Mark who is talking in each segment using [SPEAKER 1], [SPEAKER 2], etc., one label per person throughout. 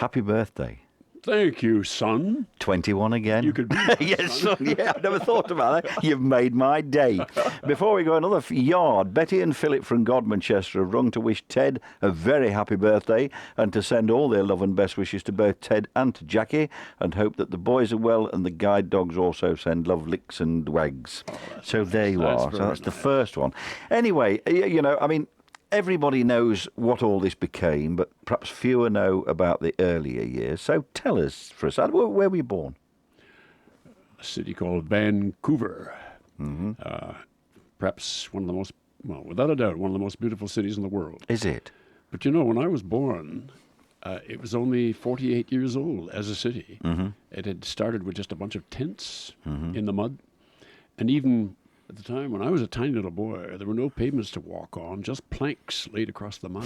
[SPEAKER 1] Happy birthday.
[SPEAKER 2] Thank you, son.
[SPEAKER 1] 21 again.
[SPEAKER 2] You could be my
[SPEAKER 1] yes,
[SPEAKER 2] son.
[SPEAKER 1] son. Yeah, I've never thought about that. You've made my day. Before we go another yard, Betty and Philip from Godmanchester have rung to wish Ted a very happy birthday and to send all their love and best wishes to both Ted and to Jackie, and hope that the boys are well and the guide dogs also send love licks and wags. So nice. There you are. So that's nice. The first one. Anyway, I mean, everybody knows what all this became, but perhaps fewer know about the earlier years. So tell us, for a start, where were you born?
[SPEAKER 2] A city called Vancouver. Mm-hmm. Perhaps one of the most, well, without a doubt, one of the most beautiful cities in the world.
[SPEAKER 1] Is it?
[SPEAKER 2] But when I was born, it was only 48 years old as a city. Mm-hmm. It had started with just a bunch of tents in the mud. And even at the time when I was a tiny little boy, there were no pavements to walk on, just planks laid across the mud.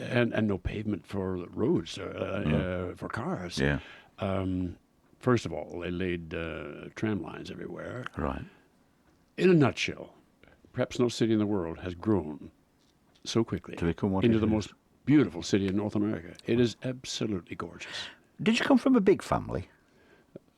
[SPEAKER 2] And no pavement for roads, for cars.
[SPEAKER 1] Yeah.
[SPEAKER 2] First of all, they laid tram lines everywhere.
[SPEAKER 1] Right.
[SPEAKER 2] In a nutshell, perhaps no city in the world has grown so quickly
[SPEAKER 1] to become what
[SPEAKER 2] into
[SPEAKER 1] it
[SPEAKER 2] the
[SPEAKER 1] is.
[SPEAKER 2] Most beautiful city in North America. It is absolutely gorgeous.
[SPEAKER 1] Did you come from a big family?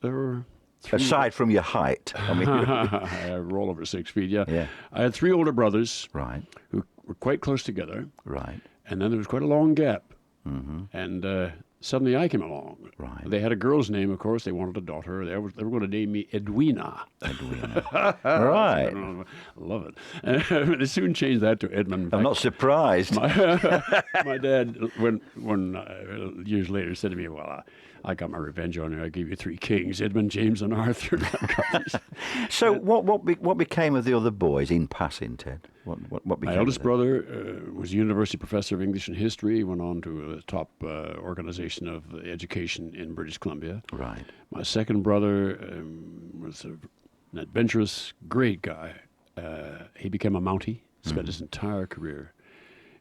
[SPEAKER 2] There were
[SPEAKER 1] aside from your height. I mean,
[SPEAKER 2] I roll over 6 feet,
[SPEAKER 1] yeah.
[SPEAKER 2] I had 3 older brothers
[SPEAKER 1] right.
[SPEAKER 2] who were quite close together.
[SPEAKER 1] Right.
[SPEAKER 2] And then there was quite a long gap.
[SPEAKER 1] Mm-hmm.
[SPEAKER 2] And suddenly I came along.
[SPEAKER 1] Right.
[SPEAKER 2] They had a girl's name, of course. They wanted a daughter. They were going to name me Edwina.
[SPEAKER 1] Edwina. Right.
[SPEAKER 2] I love it. They soon changed that to Edmund.
[SPEAKER 1] I'm not surprised.
[SPEAKER 2] My dad, when years later, said to me, well, I got my revenge on you. I gave you 3 kings, Edmund, James, and Arthur.
[SPEAKER 1] So what became of the other boys in passing, Ted? What became
[SPEAKER 2] my eldest brother was a university professor of English and history. He went on to a top organization of education in British Columbia.
[SPEAKER 1] Right.
[SPEAKER 2] My second brother was an adventurous, great guy. He became a Mountie, spent his entire career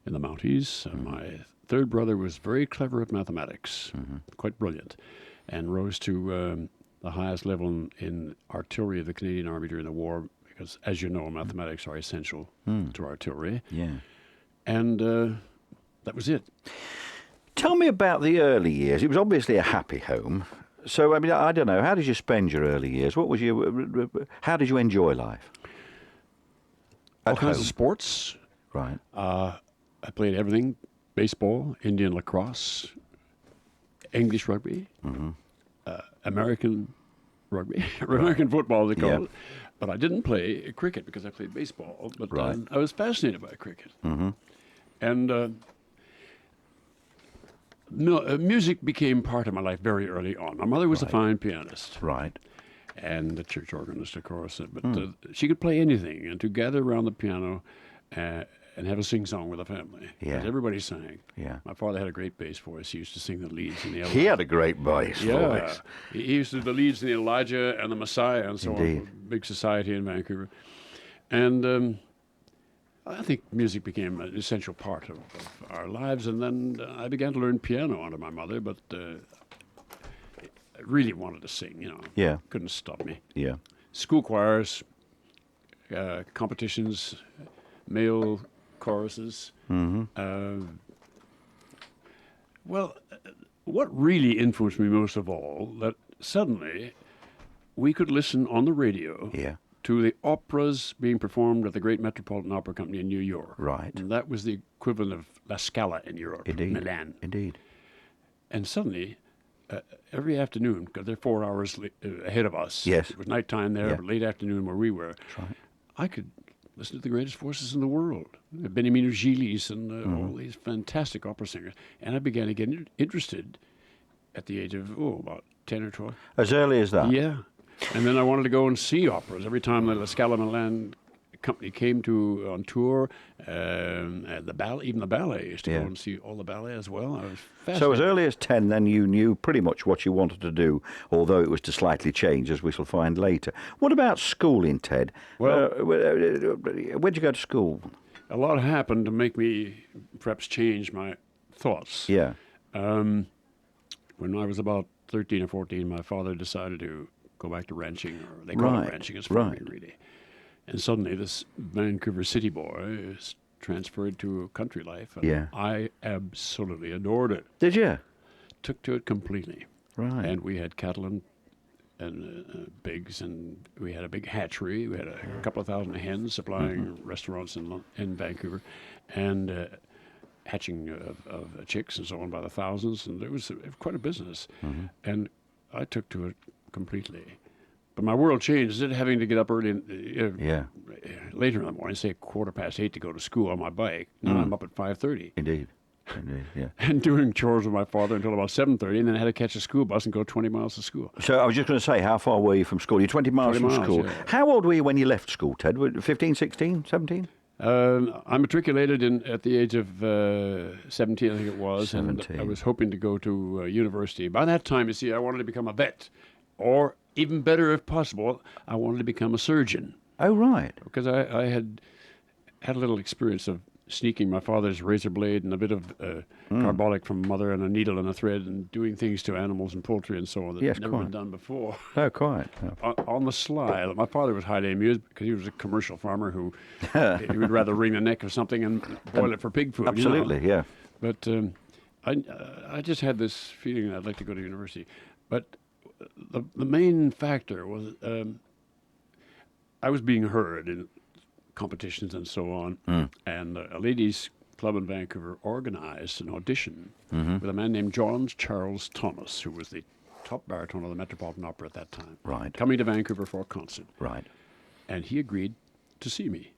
[SPEAKER 2] in the Mounties. My third brother was very clever at mathematics, quite brilliant, and rose to the highest level in artillery of the Canadian Army during the war, because, as you know, mathematics are essential to artillery.
[SPEAKER 1] Yeah.
[SPEAKER 2] And that was it.
[SPEAKER 1] Tell me about the early years. It was obviously a happy home. So, I mean, I don't know. How did you spend your early years? How did you enjoy life?
[SPEAKER 2] All kinds of sports.
[SPEAKER 1] Right.
[SPEAKER 2] I played everything: baseball, Indian lacrosse, English rugby, American rugby, American football, they call it. But I didn't play cricket because I played baseball. But I was fascinated by cricket. And music became part of my life very early on. My mother was a fine pianist.
[SPEAKER 1] Right.
[SPEAKER 2] And a church organist, of course. But she could play anything. And to gather around the piano and have a sing-song with the family.
[SPEAKER 1] Yeah.
[SPEAKER 2] As everybody sang.
[SPEAKER 1] Yeah.
[SPEAKER 2] My father had a great bass voice. He used to sing the leads in the
[SPEAKER 1] He had a great bass voice.
[SPEAKER 2] He used to do the leads in the Elijah and the Messiah and so on. Big society in Vancouver. And I think music became an essential part of our lives. And then I began to learn piano under my mother, but I really wanted to sing,
[SPEAKER 1] Yeah.
[SPEAKER 2] Couldn't stop me.
[SPEAKER 1] Yeah.
[SPEAKER 2] School choirs, competitions, male choruses. What really influenced me most of all, that suddenly we could listen on the radio to the operas being performed at the Great Metropolitan Opera Company in New York.
[SPEAKER 1] Right.
[SPEAKER 2] And that was the equivalent of La Scala in Europe, Milan.
[SPEAKER 1] Indeed.
[SPEAKER 2] And suddenly, every afternoon, because they're 4 hours ahead of us.
[SPEAKER 1] Yes.
[SPEAKER 2] It was nighttime there, but late afternoon where we were.
[SPEAKER 1] That's right.
[SPEAKER 2] I could listen to the greatest voices in the world, Beniamino Giglis and all these fantastic opera singers. And I began to get interested at the age of, about 10 or 12.
[SPEAKER 1] As early as that?
[SPEAKER 2] Yeah. And then I wanted to go and see operas. Every time the La Scala Milan company came on tour, the ballet, even the ballet, I used to go and see all the ballet as well. I was fascinated.
[SPEAKER 1] So as early as 10, then you knew pretty much what you wanted to do, although it was to slightly change, as we shall find later. What about schooling, Ted?
[SPEAKER 2] Well,
[SPEAKER 1] where'd you go to school?
[SPEAKER 2] A lot happened to make me perhaps change my thoughts.
[SPEAKER 1] Yeah.
[SPEAKER 2] When I was about 13 or 14, my father decided to go back to ranching, or they call it ranching, it's farming really. And suddenly this Vancouver city boy is transferred to country life. And
[SPEAKER 1] Yeah.
[SPEAKER 2] I absolutely adored it.
[SPEAKER 1] Did you?
[SPEAKER 2] Took to it completely.
[SPEAKER 1] Right.
[SPEAKER 2] And we had cattle and pigs, and we had a big hatchery. We had a couple of thousand hens supplying restaurants in Vancouver, and hatching of chicks and so on by the thousands. And it was quite a business. And I took to it completely. But my world changed. Instead of having to get up early, later in the morning, say 8:15 to go to school on my bike, now I'm up at 5:30.
[SPEAKER 1] Indeed, yeah.
[SPEAKER 2] And doing chores with my father until about 7:30, and then I had to catch a school bus and go 20 miles to school.
[SPEAKER 1] So I was just going to say, how far were you from school? You're 20 miles
[SPEAKER 2] 20
[SPEAKER 1] from
[SPEAKER 2] miles,
[SPEAKER 1] school.
[SPEAKER 2] yeah.
[SPEAKER 1] How old were you when you left school, Ted? 15, 16, 17?
[SPEAKER 2] I matriculated at the age of 17, I think it was,
[SPEAKER 1] 17.
[SPEAKER 2] and I was hoping to go to university. By that time, you see, I wanted to become a vet, or even better, if possible, I wanted to become a surgeon.
[SPEAKER 1] Oh, right.
[SPEAKER 2] Because I had a little experience of sneaking my father's razor blade and a bit of carbolic from mother and a needle and a thread and doing things to animals and poultry and so on that
[SPEAKER 1] Yes,
[SPEAKER 2] had never
[SPEAKER 1] quite.
[SPEAKER 2] been done before.
[SPEAKER 1] Oh, quite. Yeah.
[SPEAKER 2] On the sly. My father was highly amused because he was a commercial farmer who he would rather wring the neck of something and boil it for pig food.
[SPEAKER 1] Absolutely,
[SPEAKER 2] you know?
[SPEAKER 1] yeah.
[SPEAKER 2] But I just had this feeling that I'd like to go to university. But the main factor was I was being heard in competitions and so on, and a ladies' club in Vancouver organized an audition with a man named John Charles Thomas, who was the top baritone of the Metropolitan Opera at that time,
[SPEAKER 1] Right.
[SPEAKER 2] coming to Vancouver for a concert.
[SPEAKER 1] Right.
[SPEAKER 2] And he agreed to see me.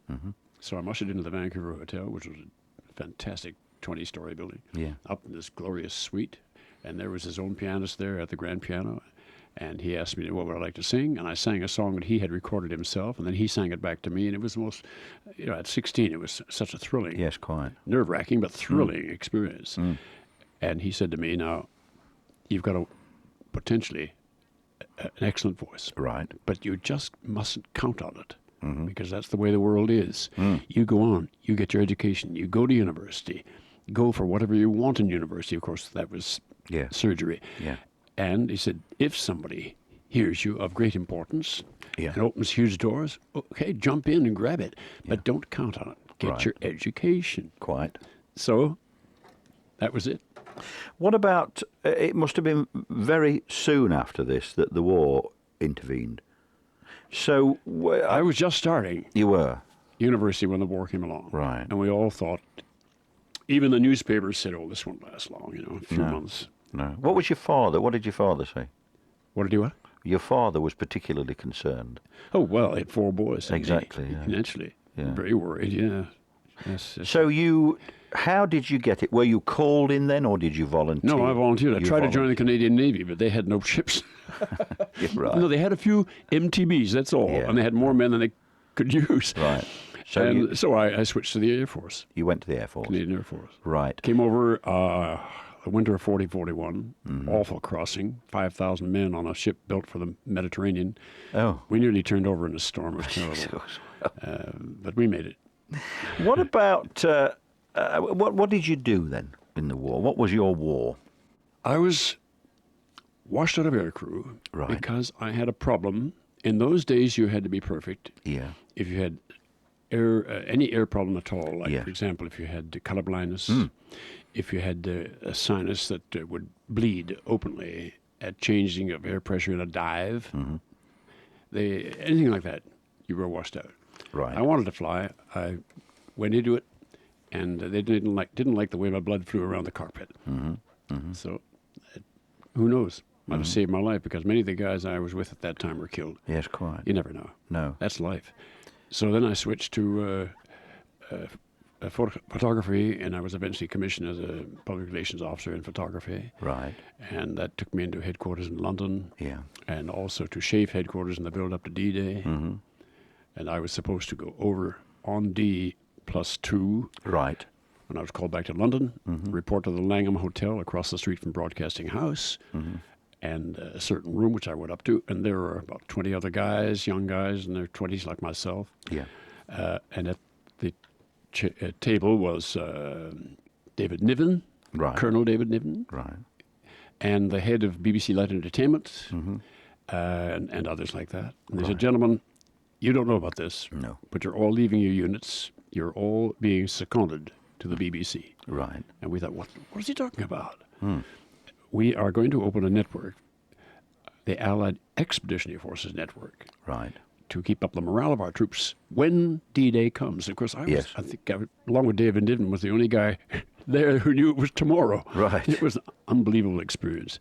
[SPEAKER 2] So I'm ushered into the Vancouver Hotel, which was a fantastic 20-story building,
[SPEAKER 1] Yeah.
[SPEAKER 2] up in this glorious suite. And there was his own pianist there at the grand piano. And he asked me what would I like to sing, and I sang a song that he had recorded himself, and then he sang it back to me, and it was the most, at 16, it was such a thrilling,
[SPEAKER 1] Yes, quite.
[SPEAKER 2] nerve-wracking, but thrilling experience. And he said to me, now, you've got potentially an excellent voice,
[SPEAKER 1] Right.
[SPEAKER 2] but you just mustn't count on it, because that's the way the world is. You go on, you get your education, you go to university, go for whatever you want in university. Of course, that was
[SPEAKER 1] Yeah.
[SPEAKER 2] surgery.
[SPEAKER 1] Yeah.
[SPEAKER 2] And he said, if somebody hears you of great importance
[SPEAKER 1] Yeah.
[SPEAKER 2] and opens huge doors, okay, jump in and grab it, but don't count on it. Get
[SPEAKER 1] Right.
[SPEAKER 2] your education.
[SPEAKER 1] Quite.
[SPEAKER 2] So that was it.
[SPEAKER 1] What about, it must have been very soon after this that the war intervened. So,
[SPEAKER 2] I was just starting
[SPEAKER 1] you were?
[SPEAKER 2] university when the war came along.
[SPEAKER 1] Right.
[SPEAKER 2] And we all thought, even the newspapers said, oh, this won't last long, a few months.
[SPEAKER 1] No. What was your father? What did your father say?
[SPEAKER 2] What did he what?
[SPEAKER 1] Your father was particularly concerned.
[SPEAKER 2] Oh, well, he had 4 boys.
[SPEAKER 1] Exactly, yeah.
[SPEAKER 2] Naturally.
[SPEAKER 1] Yeah.
[SPEAKER 2] Very worried, yeah. Yes, yes.
[SPEAKER 1] So how did you get it? Were you called in then, or did you volunteer?
[SPEAKER 2] No, I volunteered. I
[SPEAKER 1] You
[SPEAKER 2] tried to join the Canadian Navy, but they had no ships.
[SPEAKER 1] Yeah, right.
[SPEAKER 2] No, they had a few MTBs, that's all.
[SPEAKER 1] Yeah.
[SPEAKER 2] And they had more men than they could use.
[SPEAKER 1] Right. So
[SPEAKER 2] So I switched to the Air Force,
[SPEAKER 1] you went to the Air Force.
[SPEAKER 2] Canadian Air Force.
[SPEAKER 1] Right.
[SPEAKER 2] Came over the winter of 40-41, awful crossing, 5,000 men on a ship built for the Mediterranean.
[SPEAKER 1] Oh.
[SPEAKER 2] We nearly turned over in a storm. It was terrible. But we made it.
[SPEAKER 1] What about, what did you do then in the war? What was your war?
[SPEAKER 2] I was washed out of aircrew
[SPEAKER 1] Right.
[SPEAKER 2] because I had a problem. In those days, you had to be perfect.
[SPEAKER 1] Yeah.
[SPEAKER 2] If you had any air problem at all, like,
[SPEAKER 1] Yeah.
[SPEAKER 2] for example, if you had color blindness, if you had a sinus that would bleed openly at changing of air pressure in a dive, anything like that, you were washed out.
[SPEAKER 1] Right.
[SPEAKER 2] I wanted to fly. I went into it, and they didn't like the way my blood flew around the cockpit. So, who knows? Might have saved my life, because many of the guys I was with at that time were killed.
[SPEAKER 1] Yes, quite.
[SPEAKER 2] You never know.
[SPEAKER 1] No.
[SPEAKER 2] That's life. So then I switched to photography, and I was eventually commissioned as a public relations officer in photography.
[SPEAKER 1] Right.
[SPEAKER 2] And that took me into headquarters in London,
[SPEAKER 1] Yeah.
[SPEAKER 2] and also to SHAFE headquarters in the build-up to D-Day. And I was supposed to go over on D+2
[SPEAKER 1] Right.
[SPEAKER 2] when I was called back to London, report to the Langham Hotel across the street from Broadcasting House, and a certain room which I went up to, and there were about 20 other guys, young guys in their 20s like myself.
[SPEAKER 1] Yeah.
[SPEAKER 2] And at the table was David Niven,
[SPEAKER 1] Right.
[SPEAKER 2] Colonel David Niven,
[SPEAKER 1] Right.
[SPEAKER 2] and the head of BBC Light Entertainment, and others like that. And they said,
[SPEAKER 1] Right.
[SPEAKER 2] gentlemen, you don't know about this,
[SPEAKER 1] No.
[SPEAKER 2] but you're all leaving your units. you're all being seconded to the BBC.
[SPEAKER 1] Right.
[SPEAKER 2] And we thought, what is he talking about? We are going to open a network, the Allied Expeditionary Forces Network,
[SPEAKER 1] Right.
[SPEAKER 2] to keep up the morale of our troops when D-Day comes. Of course,
[SPEAKER 1] Yes.
[SPEAKER 2] I think, along with David Niven, was the only guy there who knew it was tomorrow.
[SPEAKER 1] Right.
[SPEAKER 2] It was an unbelievable experience.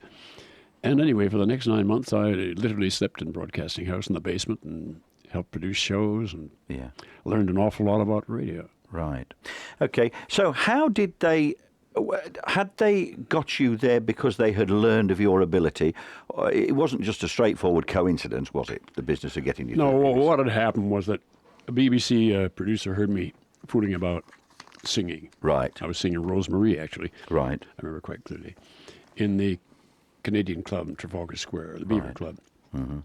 [SPEAKER 2] And anyway, for the next 9 months, I literally slept in Broadcasting House in the basement and helped produce shows and
[SPEAKER 1] Yeah.
[SPEAKER 2] learned an awful lot about radio.
[SPEAKER 1] Right. Okay. So how did they... Had they got you there because they had learned of your ability? It wasn't just a straightforward coincidence, was it? The business of getting you
[SPEAKER 2] No,
[SPEAKER 1] to the BBC?
[SPEAKER 2] what had happened was that a BBC producer heard me fooling about singing.
[SPEAKER 1] Right.
[SPEAKER 2] I was singing Rosemarie, actually.
[SPEAKER 1] Right.
[SPEAKER 2] I remember quite clearly. In the Canadian Club in Trafalgar Square, the Beaver Club. And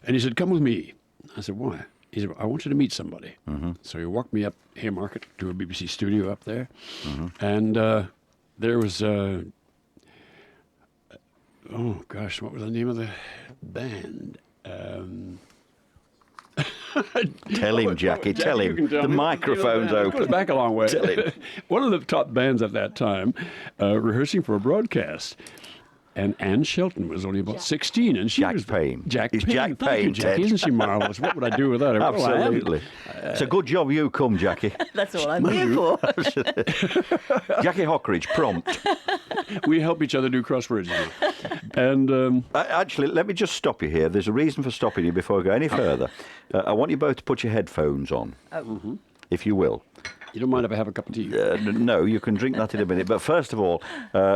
[SPEAKER 2] he said, come with me. I said, why? He said, I want you to meet somebody. So he walked me up Haymarket to a BBC studio up there. And there was, oh gosh, what was the name of the band?
[SPEAKER 1] Tell him, Jackie, tell
[SPEAKER 2] you
[SPEAKER 1] him.
[SPEAKER 2] can tell
[SPEAKER 1] The
[SPEAKER 2] me.
[SPEAKER 1] microphone's
[SPEAKER 2] It
[SPEAKER 1] open.
[SPEAKER 2] goes back a long way.
[SPEAKER 1] Tell him.
[SPEAKER 2] One of the top bands at that time, rehearsing for a broadcast. And Anne Shelton was only about 16, and she
[SPEAKER 1] Jack
[SPEAKER 2] was
[SPEAKER 1] Payne.
[SPEAKER 2] Jack
[SPEAKER 1] It's
[SPEAKER 2] Payne.
[SPEAKER 1] Jack
[SPEAKER 2] Thank you,
[SPEAKER 1] Payne,
[SPEAKER 2] Jackie.
[SPEAKER 1] Ted.
[SPEAKER 2] Isn't she marvelous? What would I do without her? Well, I am.
[SPEAKER 1] Absolutely. It's a good job you come, Jackie.
[SPEAKER 3] That's all I'm here for.
[SPEAKER 1] Jackie Hockrige, prompt.
[SPEAKER 2] We help each other do crosswords. You know. And
[SPEAKER 1] Actually, let me just stop you here. There's a reason for stopping you before I go any further. I want you both to put your headphones on, if you will.
[SPEAKER 2] you don't mind if I have a cup of tea?
[SPEAKER 1] No, you can drink that in a minute. But first of all,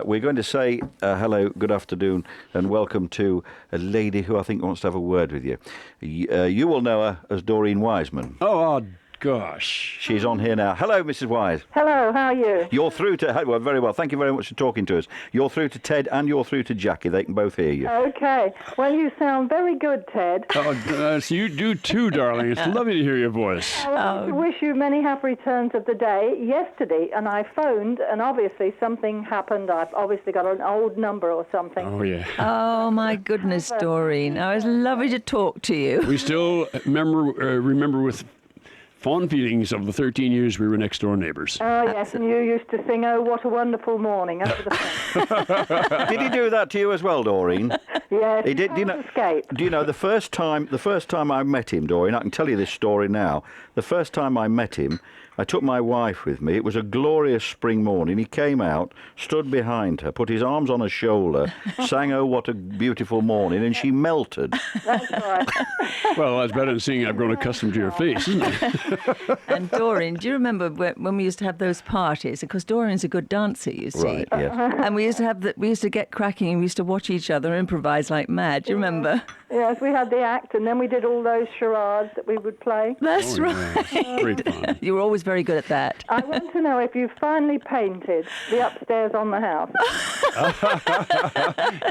[SPEAKER 1] we're going to say hello, good afternoon, and welcome to a lady who I think wants to have a word with you. You will know her as Doreen Wiseman.
[SPEAKER 2] Oh, gosh.
[SPEAKER 1] She's on here now. Hello, Mrs. Wise.
[SPEAKER 4] Hello, how are you?
[SPEAKER 1] You're through to... Well, very well. Thank you very much for talking to us. You're through to Ted and you're through to Jackie. They can both hear you.
[SPEAKER 4] Okay. Well, you sound very good, Ted.
[SPEAKER 2] Oh, so you do too, darling. It's lovely to hear your voice.
[SPEAKER 4] I want to wish you many happy returns of the day. Yesterday, and I phoned, and obviously something happened. I've obviously got an old number or something.
[SPEAKER 2] Oh, yeah.
[SPEAKER 3] Oh, my goodness, Doreen. Oh, it's lovely to talk to you.
[SPEAKER 2] We still remember with fond feelings of the 13 years we were next door neighbors.
[SPEAKER 4] Oh, yes, and you used to sing, "Oh, what a wonderful morning," over the phone.
[SPEAKER 1] Did he do that to you as well, Doreen?
[SPEAKER 4] Yes,
[SPEAKER 1] He did. Do you know?
[SPEAKER 4] escape.
[SPEAKER 1] Do you know the first time I met him, Doreen? I can tell you this story now. The first time I met him, I took my wife with me. It was a glorious spring morning. He came out, stood behind her, put his arms on her shoulder, sang "Oh, what a beautiful morning," and she melted.
[SPEAKER 4] That's right.
[SPEAKER 2] Well, that's better than saying I've grown accustomed to your face, isn't it?
[SPEAKER 3] And Doreen, do you remember when we used to have those parties? Because Doreen's a good dancer, you see.
[SPEAKER 1] Right, yes.
[SPEAKER 3] And we used to get cracking and we used to watch each other improvise like mad. Do you remember?
[SPEAKER 4] Yes, we had the act, and then we did all those charades that we would play.
[SPEAKER 3] That's
[SPEAKER 2] Oh,
[SPEAKER 3] right.
[SPEAKER 2] yeah. Great fun.
[SPEAKER 3] You were always very good at that.
[SPEAKER 4] I want to know if you finally painted the upstairs on the house.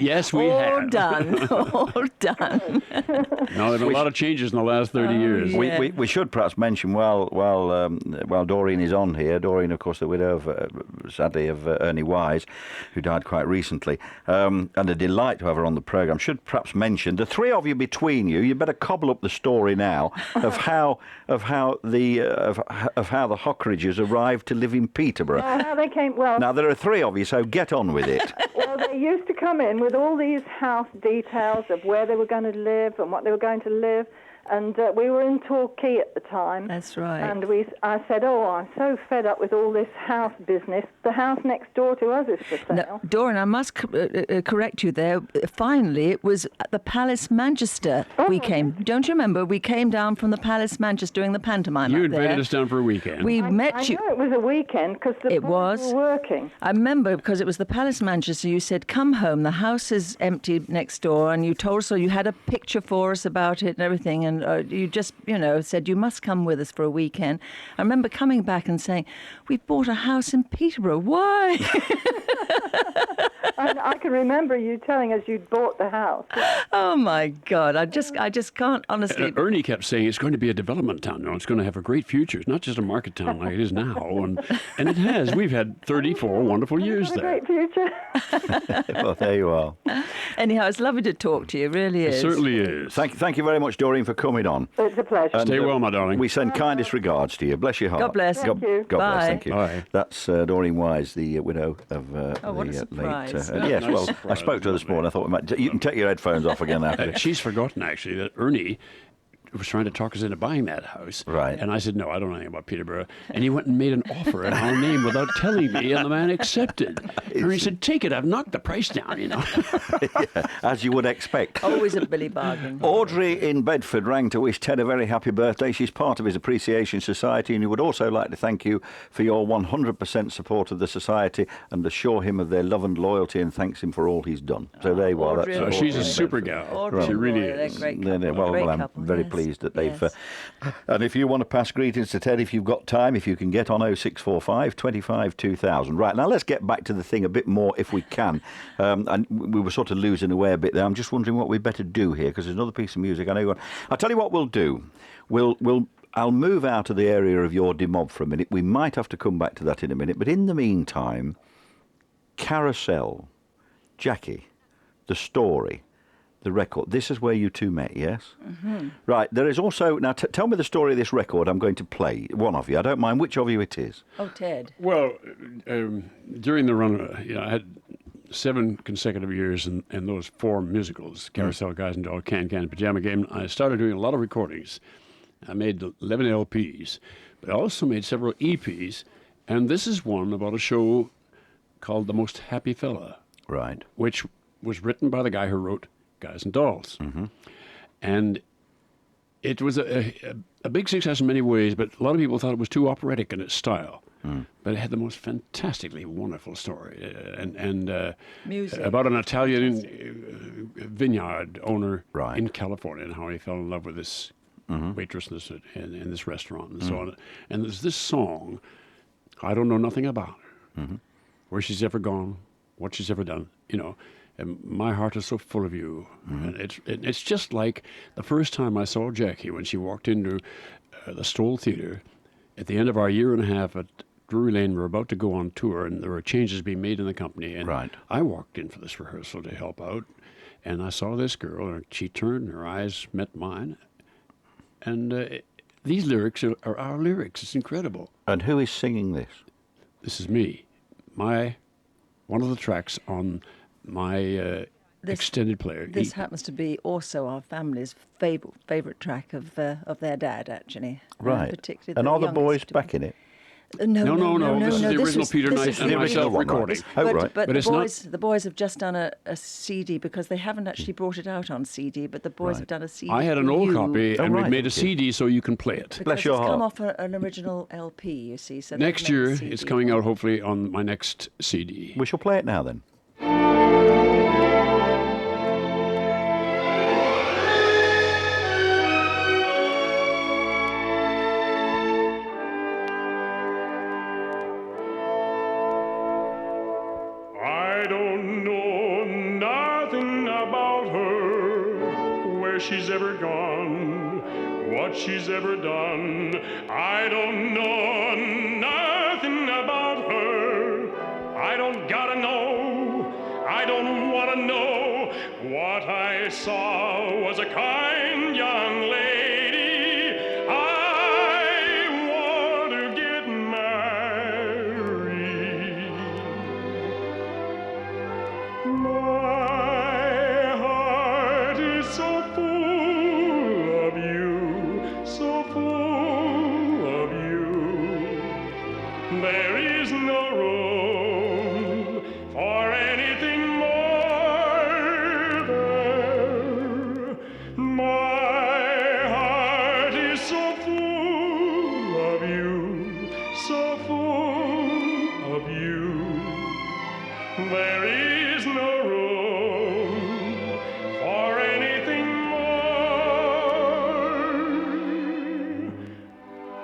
[SPEAKER 2] Yes, we
[SPEAKER 3] All
[SPEAKER 2] have.
[SPEAKER 3] done. All done.
[SPEAKER 2] Now, there have been a lot of changes in the last 30 years.
[SPEAKER 3] yeah.
[SPEAKER 1] We should perhaps mention while Doreen is on here. Doreen, of course, the widow of sadly of Ernie Wise, who died quite recently, and a delight to have her on the programme. Should perhaps mention the three of you between you. You better cobble up the story now of how the Hockridges arrived to live in Peterborough.
[SPEAKER 4] How they came, well,
[SPEAKER 1] Now there are three of you, so get on with it.
[SPEAKER 4] well, they used to come in with all these house details of where they were going to live and what they were going to live. And we were in Torquay at the time.
[SPEAKER 3] That's right.
[SPEAKER 4] And I said, "Oh, I'm so fed up with all this house business. The house next door to us is for sale."
[SPEAKER 3] No, Doreen, I must correct you there. Finally, it was at the Palace Manchester we came. Don't you remember? We came down from the Palace Manchester during the pantomime
[SPEAKER 2] You
[SPEAKER 3] up there.
[SPEAKER 2] invited us down for a weekend.
[SPEAKER 3] We
[SPEAKER 4] I
[SPEAKER 3] met you.
[SPEAKER 4] know it was a weekend because the
[SPEAKER 3] It
[SPEAKER 4] boys
[SPEAKER 3] was.
[SPEAKER 4] were working.
[SPEAKER 3] I remember because it was the Palace Manchester. You said, "Come home. The house is empty next door," and you told us so. You had a picture for us about it and everything, and you just, said you must come with us for a weekend. I remember coming back and saying, "We've bought a house in Peterborough. Why?"
[SPEAKER 4] And I can remember you telling us you'd bought the house.
[SPEAKER 3] Oh my God! I just can't honestly.
[SPEAKER 2] Ernie kept saying it's going to be a development town. No, it's going to have a great future. It's not just a market town like it is now, and it has. We've had 34 wonderful years
[SPEAKER 4] What a
[SPEAKER 2] there.
[SPEAKER 4] great future.
[SPEAKER 1] Well, there you are.
[SPEAKER 3] Anyhow, it's lovely to talk to you. It really
[SPEAKER 2] It
[SPEAKER 3] is.
[SPEAKER 2] certainly is.
[SPEAKER 1] Thank you very much, Doreen, for coming on.
[SPEAKER 4] It's a pleasure.
[SPEAKER 2] Stay well, my darling.
[SPEAKER 1] We send kindest regards to you. Bless your heart.
[SPEAKER 3] God bless.
[SPEAKER 4] Thank you.
[SPEAKER 1] God bless.
[SPEAKER 3] Bye.
[SPEAKER 1] Thank you.
[SPEAKER 2] Bye.
[SPEAKER 1] That's Doreen Wise, the widow of the
[SPEAKER 3] what a
[SPEAKER 1] late.
[SPEAKER 3] surprise.
[SPEAKER 1] Yes,
[SPEAKER 2] Nice
[SPEAKER 1] well, I
[SPEAKER 2] surprise,
[SPEAKER 1] spoke to her this morning. I thought we might. You can take your headphones off again after.
[SPEAKER 2] She's forgotten, actually, that Ernie was trying to talk us into buying that house.
[SPEAKER 1] Right.
[SPEAKER 2] And I said, no, I don't know anything about Peterborough. And he went and made an offer in our name without telling me, and the man accepted. And he said, take it, I've knocked the price down, you know.
[SPEAKER 1] As you would expect.
[SPEAKER 3] Always a Billy bargain.
[SPEAKER 1] Audrey in Bedford rang to wish Ted a very happy birthday. She's part of his Appreciation Society, and he would also like to thank you for your 100% support of the Society and assure him of their love and loyalty and thanks him for all he's done. So there you are.
[SPEAKER 3] Audrey
[SPEAKER 1] That's
[SPEAKER 3] and
[SPEAKER 2] She's a
[SPEAKER 3] Audrey.
[SPEAKER 2] super gal.
[SPEAKER 3] Audrey
[SPEAKER 2] She
[SPEAKER 3] and
[SPEAKER 2] really
[SPEAKER 3] Roy, they're
[SPEAKER 2] is.
[SPEAKER 3] great
[SPEAKER 1] Well,
[SPEAKER 3] couple. Great
[SPEAKER 1] I'm
[SPEAKER 3] couple,
[SPEAKER 1] very
[SPEAKER 3] yes.
[SPEAKER 1] pleased that they've.
[SPEAKER 3] Yes.
[SPEAKER 1] And if you want to pass greetings to Ted, if you've got time, if you can get on 0645 25 2000. Right, now let's get back to the thing a bit more if we can. And we were sort of losing away a bit there. I'm just wondering what we better do here because there's another piece of music. I know you want. I'll tell you what we'll do. I'll move out of the area of your demob for a minute. We might have to come back to that in a minute. But in the meantime, Carousel, Jackie, the story, the record. This is where you two met, yes? Mm-hmm. Right. There is also... Now, tell me the story of this record I'm going to play. One of you. I don't mind which of you it is.
[SPEAKER 3] Oh, Ted.
[SPEAKER 2] Well, during the run, I had 7 consecutive years in those 4 musicals, Carousel, Guys and Dolls, Can, Pajama Game. I started doing a lot of recordings. I made 11 LPs, but I also made several EPs, and this is one about a show called The Most Happy Fella,
[SPEAKER 1] Right.
[SPEAKER 2] which was written by the guy who wrote Guys and Dolls. Mm-hmm. And it was a big success in many ways, but a lot of people thought it was too operatic in its style. But it had the most fantastically wonderful story, and
[SPEAKER 3] Music.
[SPEAKER 2] about an Italian vineyard owner
[SPEAKER 1] Right.
[SPEAKER 2] in California and how he fell in love with this waitress in this restaurant and so on. And there's this song, I don't know nothing about her, where she's ever gone, what she's ever done, you know. And my heart is so full of you. And it's just like the first time I saw Jackie when she walked into the Stoll Theatre at the end of our year and a half at Drury Lane. We were about to go on tour, and there were changes being made in the company. And
[SPEAKER 1] Right.
[SPEAKER 2] I walked in for this rehearsal to help out, and I saw this girl, and she turned, and her eyes met mine. And these lyrics are our lyrics. It's incredible.
[SPEAKER 1] And who is singing this?
[SPEAKER 2] This is me. One of the tracks on my extended player.
[SPEAKER 3] This happens to be also our family's favourite track of their dad, actually.
[SPEAKER 1] Right.
[SPEAKER 3] Particularly
[SPEAKER 1] And
[SPEAKER 3] the
[SPEAKER 1] are the boys
[SPEAKER 3] youngest.
[SPEAKER 1] back in it?
[SPEAKER 2] No. This is the original
[SPEAKER 3] was-
[SPEAKER 2] Peter
[SPEAKER 3] this
[SPEAKER 2] Knight
[SPEAKER 3] is
[SPEAKER 2] and
[SPEAKER 3] the
[SPEAKER 2] myself
[SPEAKER 3] original
[SPEAKER 2] recording.
[SPEAKER 1] Oh,
[SPEAKER 3] But,
[SPEAKER 1] right.
[SPEAKER 3] but
[SPEAKER 2] But
[SPEAKER 3] the
[SPEAKER 2] it's not-
[SPEAKER 3] boys have just done a CD because they haven't actually brought it out on CD, but the boys
[SPEAKER 1] Right.
[SPEAKER 3] have done a CD.
[SPEAKER 2] I had an
[SPEAKER 3] for
[SPEAKER 2] old
[SPEAKER 3] you
[SPEAKER 2] copy,
[SPEAKER 1] Oh,
[SPEAKER 2] and
[SPEAKER 1] right,
[SPEAKER 2] we made a
[SPEAKER 1] thank you.
[SPEAKER 2] CD so you can play it.
[SPEAKER 3] because
[SPEAKER 1] Bless your
[SPEAKER 3] it's come
[SPEAKER 1] heart.
[SPEAKER 3] off an original LP, you see. So they've
[SPEAKER 2] Next
[SPEAKER 3] made a
[SPEAKER 2] year,
[SPEAKER 3] CD.
[SPEAKER 2] it's coming out hopefully on my next CD.
[SPEAKER 1] We shall play it now then.
[SPEAKER 5] I don't know nothing about her, where she's ever gone, what she's ever done. I don't know nothing about her. I don't gotta know. I don't wanna know. What I saw was a kind young lady. I want to get married. My heart is so full of you, so full of you. There is no room for anything more there. My heart is so full of you, so full of you. There is no room for anything more.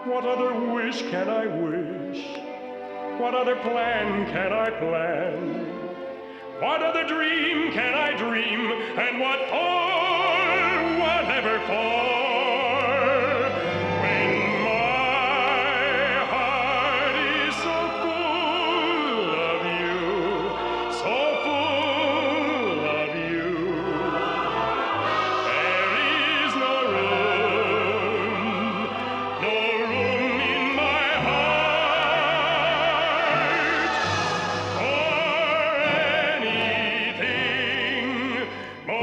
[SPEAKER 5] What other wish can I wish? What other plan can I plan? What What other dream can I dream? And what for? Whatever for? When my heart is so full of you, so full of you, there is no room in my heart for anything more.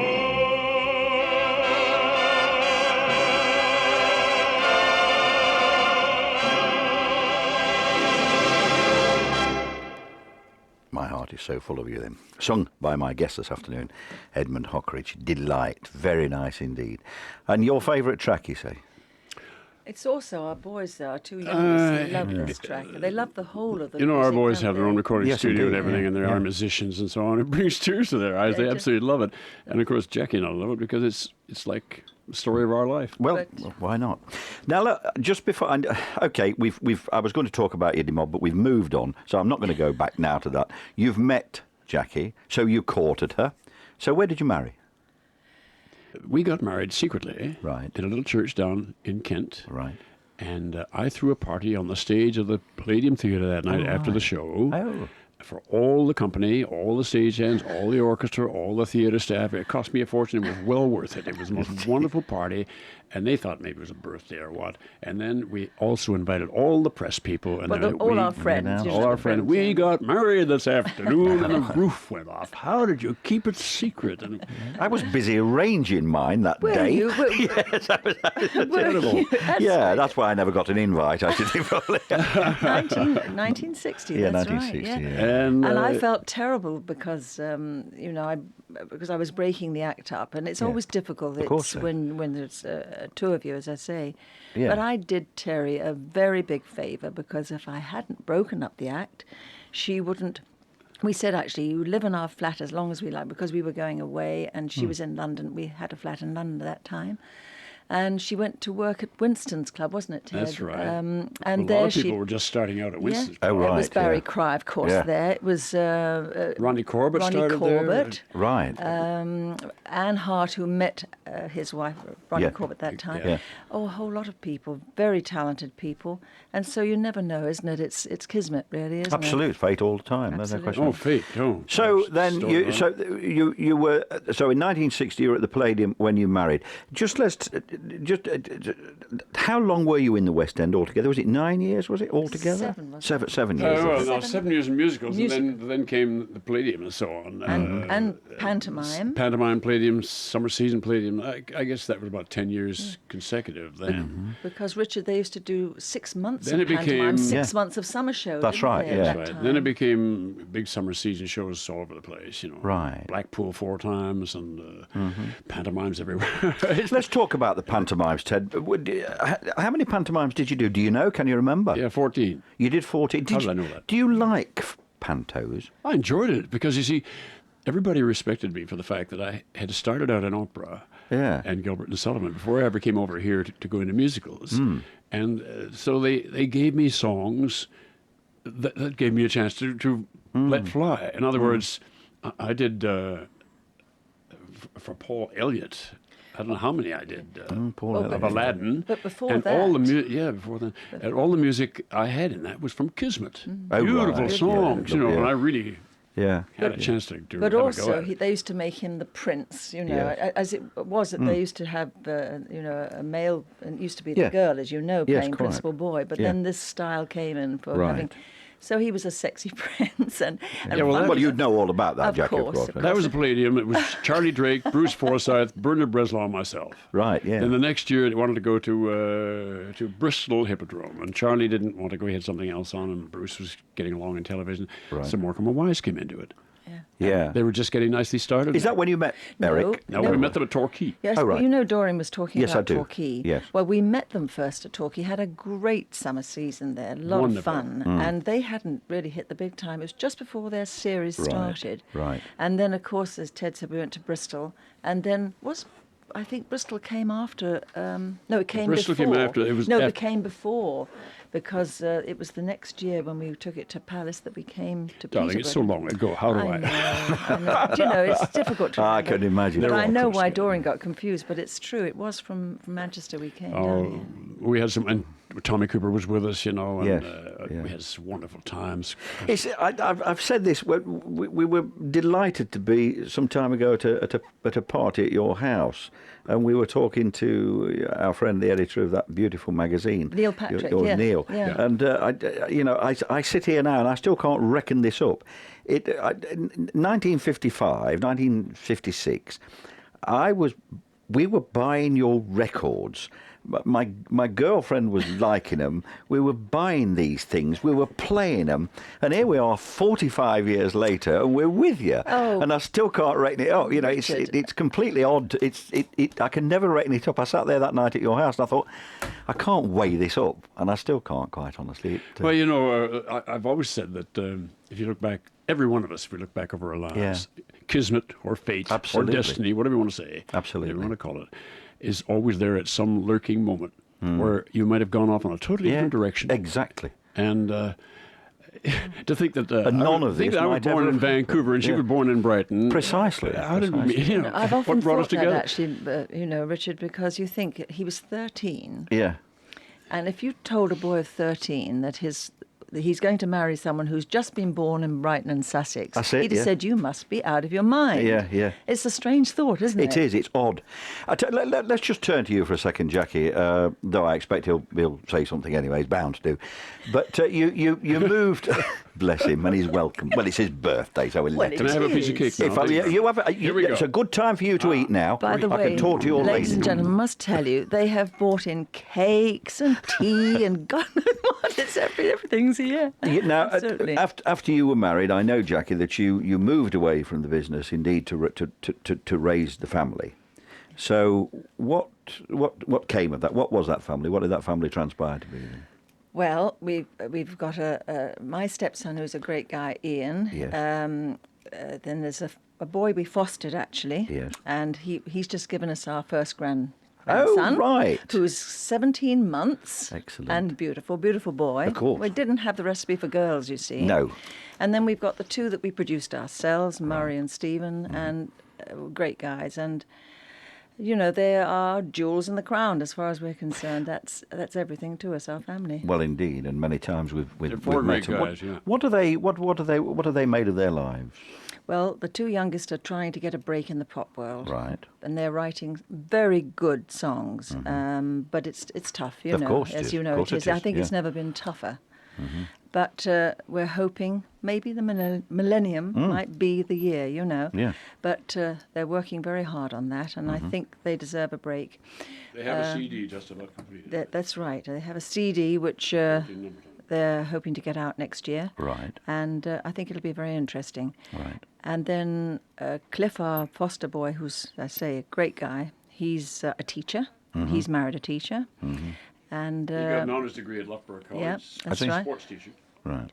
[SPEAKER 1] My heart is so full of you then. Sung by my guest this afternoon, Edmund Hockrige. Delight. Very nice indeed. And your favourite track, you say?
[SPEAKER 3] It's also our boys, our two youngest, who love this track. They love the whole of the
[SPEAKER 2] You know, our
[SPEAKER 3] music,
[SPEAKER 2] boys
[SPEAKER 3] don't
[SPEAKER 2] have their
[SPEAKER 3] they?
[SPEAKER 2] own recording
[SPEAKER 1] Yes,
[SPEAKER 2] studio and
[SPEAKER 1] indeed,
[SPEAKER 2] everything,
[SPEAKER 1] yeah,
[SPEAKER 2] and they
[SPEAKER 1] yeah.
[SPEAKER 2] are musicians and so on. It brings tears to their eyes. They
[SPEAKER 3] Yeah,
[SPEAKER 2] absolutely love it. And of course, Jackie and I love it because it's like the story of our life.
[SPEAKER 1] Well,
[SPEAKER 3] But-
[SPEAKER 1] why not? Now, look, just before, okay, I was going to talk about Eddie Mob, but we've moved on, so I'm not going to go back now to that. You've met Jackie, so you courted her. So where did you marry?
[SPEAKER 2] We got married secretly
[SPEAKER 1] Right.
[SPEAKER 2] in a little church down in Kent.
[SPEAKER 1] Right.
[SPEAKER 2] And I threw a party on the stage of the Palladium Theatre that night after the show.
[SPEAKER 1] Oh.
[SPEAKER 2] For all the company, all the stagehands, all the orchestra, all the theatre staff. It cost me a fortune. It was well worth it. It was the most wonderful party. And they thought maybe it was a birthday or what. And then we also invited all the press people. And
[SPEAKER 3] Well,
[SPEAKER 2] then
[SPEAKER 3] all our friends.
[SPEAKER 2] all our friends. We
[SPEAKER 3] yeah.
[SPEAKER 2] got married this afternoon and the roof went off. How did you keep it secret? And
[SPEAKER 1] I was busy arranging mine that
[SPEAKER 3] Were
[SPEAKER 1] day.
[SPEAKER 3] you? Were-
[SPEAKER 1] Yes, that was
[SPEAKER 3] Were you? That's
[SPEAKER 1] yeah,
[SPEAKER 3] right.
[SPEAKER 1] that's why I never got an invite, I should think. Probably.
[SPEAKER 3] 1960.
[SPEAKER 1] Yeah,
[SPEAKER 3] that's
[SPEAKER 1] 1960,
[SPEAKER 3] right.
[SPEAKER 1] yeah.
[SPEAKER 2] And,
[SPEAKER 3] And I felt terrible because because I was breaking the act up, and it's always difficult. It's
[SPEAKER 1] course, yeah.
[SPEAKER 3] when there's two of you, as I say.
[SPEAKER 1] Yeah.
[SPEAKER 3] But I did Terry a very big favour because if I hadn't broken up the act, she wouldn't. We said actually, you live in our flat as long as we like, because we were going away, and she was in London. We had a flat in London at that time. And she went to work at Winston's Club, wasn't it, Ted?
[SPEAKER 2] That's right.
[SPEAKER 3] And
[SPEAKER 2] a lot
[SPEAKER 3] there
[SPEAKER 2] of
[SPEAKER 3] she
[SPEAKER 2] people were just starting out at Winston's.
[SPEAKER 1] Oh,
[SPEAKER 3] it
[SPEAKER 1] right,
[SPEAKER 3] was Barry
[SPEAKER 1] yeah.
[SPEAKER 3] Cry, of course,
[SPEAKER 1] Yeah.
[SPEAKER 3] there. It was
[SPEAKER 2] Ronnie Corbett
[SPEAKER 3] Ronnie
[SPEAKER 2] started
[SPEAKER 3] Corbett,
[SPEAKER 1] Right.
[SPEAKER 3] Anne Hart, who met his wife, Ronnie
[SPEAKER 1] Yeah.
[SPEAKER 3] Corbett, that time.
[SPEAKER 1] Yeah.
[SPEAKER 3] Oh, a whole lot of people, very talented people. And so you never know, isn't it? It's kismet, really, isn't
[SPEAKER 1] Absolute fate all the time. There's no
[SPEAKER 3] Absolute.
[SPEAKER 1] question.
[SPEAKER 2] Oh, fate. Oh,
[SPEAKER 1] So
[SPEAKER 2] gosh,
[SPEAKER 1] then
[SPEAKER 2] story on.
[SPEAKER 1] you were so in 1960 you were at the Palladium when you married. How long were you in the West End altogether? Was it 9 years? Was it altogether?
[SPEAKER 3] 7, wasn't it?
[SPEAKER 1] 7 years.
[SPEAKER 2] Well,
[SPEAKER 1] was it?
[SPEAKER 2] no, 7 years in musicals, and then came the Palladium and so on.
[SPEAKER 3] And pantomime.
[SPEAKER 2] Pantomime Palladium, summer season Palladium. I guess that was about 10 years consecutive then.
[SPEAKER 3] Because, Richard, they used to do 6 months
[SPEAKER 2] Then
[SPEAKER 3] of
[SPEAKER 2] it
[SPEAKER 3] pantomime,
[SPEAKER 2] became-
[SPEAKER 3] 6
[SPEAKER 1] Yeah.
[SPEAKER 3] months of summer show.
[SPEAKER 1] That's
[SPEAKER 3] didn't
[SPEAKER 1] right,
[SPEAKER 3] they, at
[SPEAKER 1] yeah.
[SPEAKER 3] that
[SPEAKER 2] Right.
[SPEAKER 3] time?
[SPEAKER 2] Then it became big summer season shows all over the place, you know.
[SPEAKER 1] Right.
[SPEAKER 2] Blackpool 4 times and pantomimes everywhere.
[SPEAKER 1] Let's talk about the pantomimes, Ted. How many pantomimes did you do? Do you know? Can you remember?
[SPEAKER 2] Yeah, 14.
[SPEAKER 1] You did 14.
[SPEAKER 2] How did I know that?
[SPEAKER 1] Do you like pantos?
[SPEAKER 2] I enjoyed it because, you see, everybody respected me for the fact that I had started out in opera
[SPEAKER 1] Yeah.
[SPEAKER 2] and Gilbert and Sullivan before I ever came over here to go into musicals. And so they gave me songs that gave me a chance to let fly. In other words, I did for Paul Elliott. I don't know how many I did
[SPEAKER 1] Paul
[SPEAKER 3] Oh,
[SPEAKER 1] Elliott.
[SPEAKER 3] but-
[SPEAKER 2] of Aladdin.
[SPEAKER 3] But before
[SPEAKER 2] and
[SPEAKER 3] that-
[SPEAKER 2] all the before then, and all the music I had in that was from Kismet.
[SPEAKER 1] Oh,
[SPEAKER 2] Beautiful
[SPEAKER 1] right.
[SPEAKER 2] songs,
[SPEAKER 1] Yeah.
[SPEAKER 2] you know.
[SPEAKER 1] Yeah.
[SPEAKER 2] And I really
[SPEAKER 1] Yeah.
[SPEAKER 2] had a chance to do.
[SPEAKER 3] But
[SPEAKER 2] have a go
[SPEAKER 3] also,
[SPEAKER 2] at it.
[SPEAKER 3] they used to make him the prince, you know,
[SPEAKER 1] Yes.
[SPEAKER 3] as it was that they used to have, a male, and it used to be
[SPEAKER 1] Yeah.
[SPEAKER 3] the girl, as you know,
[SPEAKER 1] Yes,
[SPEAKER 3] playing
[SPEAKER 1] quite.
[SPEAKER 3] principal boy. But
[SPEAKER 1] Yeah.
[SPEAKER 3] then this style came in for
[SPEAKER 1] Right.
[SPEAKER 3] having. So he was a sexy prince, and
[SPEAKER 2] Yeah, well,
[SPEAKER 3] fun-
[SPEAKER 1] Well, you'd know all about that,
[SPEAKER 3] Of
[SPEAKER 1] Jackie,
[SPEAKER 3] course, of
[SPEAKER 2] That was the Palladium. It was Charlie Drake, Bruce Forsyth, Bernard Breslau, and myself.
[SPEAKER 1] Right, yeah.
[SPEAKER 2] Then the next year, they wanted to go to Bristol Hippodrome, and Charlie didn't want to go. He had something else on, and Bruce was getting along in television.
[SPEAKER 1] Right.
[SPEAKER 2] So Morecambe and Wise came into it.
[SPEAKER 1] Yeah.
[SPEAKER 2] They were just getting nicely started.
[SPEAKER 1] Is that when you met Eric?
[SPEAKER 2] No,
[SPEAKER 3] No.
[SPEAKER 2] we met them at Torquay.
[SPEAKER 3] Yes,
[SPEAKER 1] Oh,
[SPEAKER 3] but
[SPEAKER 1] right.
[SPEAKER 3] you know Doreen was talking
[SPEAKER 1] Yes, I
[SPEAKER 3] about
[SPEAKER 1] do.
[SPEAKER 3] Torquay.
[SPEAKER 1] Yes.
[SPEAKER 3] Well, we met them first at Torquay, had a great summer season there, a lot
[SPEAKER 2] Wonderful.
[SPEAKER 3] of fun. And they hadn't really hit the big time. It was just before their series
[SPEAKER 1] Right,
[SPEAKER 3] started.
[SPEAKER 1] right.
[SPEAKER 3] And then, of course, as Ted said, we went to Bristol. And then I think Bristol came after. No, it came
[SPEAKER 2] Bristol
[SPEAKER 3] before.
[SPEAKER 2] came after, it was
[SPEAKER 3] no,
[SPEAKER 2] af-
[SPEAKER 3] it came before, because it was the next year when we took it to Palace that we came to
[SPEAKER 2] Darling, it's so
[SPEAKER 3] Peterborough.
[SPEAKER 2] long ago. How do I?
[SPEAKER 3] I know. Do you know, it's difficult to
[SPEAKER 1] I
[SPEAKER 3] remember.
[SPEAKER 1] can imagine.
[SPEAKER 3] But
[SPEAKER 2] They're
[SPEAKER 3] I
[SPEAKER 2] all
[SPEAKER 3] know
[SPEAKER 2] close
[SPEAKER 3] why
[SPEAKER 2] together.
[SPEAKER 3] Doreen got confused, but it's true. It was from Manchester we came down here.
[SPEAKER 2] We had some, and Tommy Cooper was with us, you know, and
[SPEAKER 1] Yes,
[SPEAKER 2] we had some wonderful times.
[SPEAKER 1] I've said this. We were delighted to be some time ago at a party at your house, and we were talking to our friend, the editor of that beautiful magazine,
[SPEAKER 3] Neil Patrick,
[SPEAKER 1] your
[SPEAKER 3] yes,
[SPEAKER 1] Neil.
[SPEAKER 3] yeah.
[SPEAKER 1] And I sit here now, and I still can't reckon this up. 1955, 1956, we were buying your records. My girlfriend was liking them. We were buying these things. We were playing them. And here we are 45 years later, and we're with you.
[SPEAKER 3] Oh.
[SPEAKER 1] And I still can't reckon it up. You know, it's completely odd. I can never reckon it up. I sat there that night at your house, and I thought, I can't weigh this up. And I still can't, quite honestly.
[SPEAKER 2] Well, you know, I've always said that if you look back, every one of us, if we look back over our lives, kismet or fate
[SPEAKER 1] Absolutely.
[SPEAKER 2] or destiny, whatever you want to say,
[SPEAKER 1] Absolutely.
[SPEAKER 2] whatever you want to call it, is always there at some lurking moment where you might have gone off in a totally different direction.
[SPEAKER 1] Exactly.
[SPEAKER 2] And to think that
[SPEAKER 1] none of this
[SPEAKER 2] I was
[SPEAKER 1] might
[SPEAKER 2] born
[SPEAKER 1] ever
[SPEAKER 2] in
[SPEAKER 1] have
[SPEAKER 2] Vancouver and she
[SPEAKER 1] Yeah.
[SPEAKER 2] was born in Brighton.
[SPEAKER 1] Precisely.
[SPEAKER 2] How did we meet?
[SPEAKER 1] Precisely.
[SPEAKER 2] You know,
[SPEAKER 3] I've often
[SPEAKER 2] what brought us
[SPEAKER 3] thought that
[SPEAKER 2] together?
[SPEAKER 3] actually, Richard, because you think he was 13,
[SPEAKER 1] Yeah.
[SPEAKER 3] and if you told a boy of 13 that he's going to marry someone who's just been born in Brighton and Sussex,
[SPEAKER 1] That's it,
[SPEAKER 3] he'd have
[SPEAKER 1] yeah.
[SPEAKER 3] said, you must be out of your mind.
[SPEAKER 1] Yeah, yeah.
[SPEAKER 3] It's a strange thought, isn't it?
[SPEAKER 1] It is. It's odd. Let's just turn to you for a second, Jackie. Though I expect he'll say something anyway. He's bound to do. But you moved. Bless him, and he's welcome. Well, it's his birthday, so we'll let
[SPEAKER 2] Can I
[SPEAKER 1] him.
[SPEAKER 2] have a piece of cake now?
[SPEAKER 1] If you have,
[SPEAKER 2] Here we
[SPEAKER 1] it's
[SPEAKER 2] go.
[SPEAKER 1] a good time for you to eat now.
[SPEAKER 3] By the
[SPEAKER 1] I
[SPEAKER 3] way,
[SPEAKER 1] can talk to your
[SPEAKER 3] ladies
[SPEAKER 1] lady.
[SPEAKER 3] and gentlemen, I must tell you, they have brought in cakes and tea and God knows what. It's everything's here.
[SPEAKER 1] Now,
[SPEAKER 3] Absolutely.
[SPEAKER 1] after you were married, I know, Jackie, that you moved away from the business, indeed, to raise the family. So, what came of that? What was that family? What did that family transpire to be?
[SPEAKER 3] Well, we've got my stepson who's a great guy, Ian.
[SPEAKER 1] Yes.
[SPEAKER 3] Then there's a boy we fostered actually.
[SPEAKER 1] Yes.
[SPEAKER 3] And he's just given us our first grandson.
[SPEAKER 1] right.
[SPEAKER 3] Who's 17 months.
[SPEAKER 1] Excellent.
[SPEAKER 3] And beautiful boy.
[SPEAKER 1] Of course.
[SPEAKER 3] We didn't have the recipe for girls, you see.
[SPEAKER 1] No.
[SPEAKER 3] And then we've got the two that we produced ourselves, Murray and Stephen,
[SPEAKER 1] Mm-hmm.
[SPEAKER 3] and great guys. And you know, they are jewels in the crown as far as we're concerned. That's everything to us, our family.
[SPEAKER 1] Well, indeed, and many times we've
[SPEAKER 2] They're four
[SPEAKER 1] met
[SPEAKER 2] great
[SPEAKER 1] them.
[SPEAKER 2] guys, yeah.
[SPEAKER 1] What are they made of their lives?
[SPEAKER 3] Well, the two youngest are trying to get a break in the pop world.
[SPEAKER 1] Right.
[SPEAKER 3] And they're writing very good songs. But it's tough, you
[SPEAKER 1] Of
[SPEAKER 3] know.
[SPEAKER 1] course it
[SPEAKER 3] as
[SPEAKER 1] is.
[SPEAKER 3] you
[SPEAKER 1] Of
[SPEAKER 3] know,
[SPEAKER 1] course
[SPEAKER 3] it
[SPEAKER 1] it
[SPEAKER 3] is. I
[SPEAKER 1] is,
[SPEAKER 3] think it's
[SPEAKER 1] yeah.
[SPEAKER 3] never been tougher. But we're hoping maybe the millennium might be the year, you know.
[SPEAKER 1] Yeah.
[SPEAKER 3] But they're working very hard on that, and I think they deserve a break.
[SPEAKER 2] They have a CD just about completed.
[SPEAKER 3] That's right. They have a CD which they're hoping to get out next year.
[SPEAKER 1] Right.
[SPEAKER 3] And I think it'll be very interesting.
[SPEAKER 1] Right.
[SPEAKER 3] And then Cliff, our foster boy, who's, I say, a great guy, he's a teacher. He's married a teacher. And
[SPEAKER 2] He got an honours degree at Loughborough College.
[SPEAKER 3] yeah, that's
[SPEAKER 1] think-
[SPEAKER 3] right.
[SPEAKER 2] Sports teacher.
[SPEAKER 1] Right.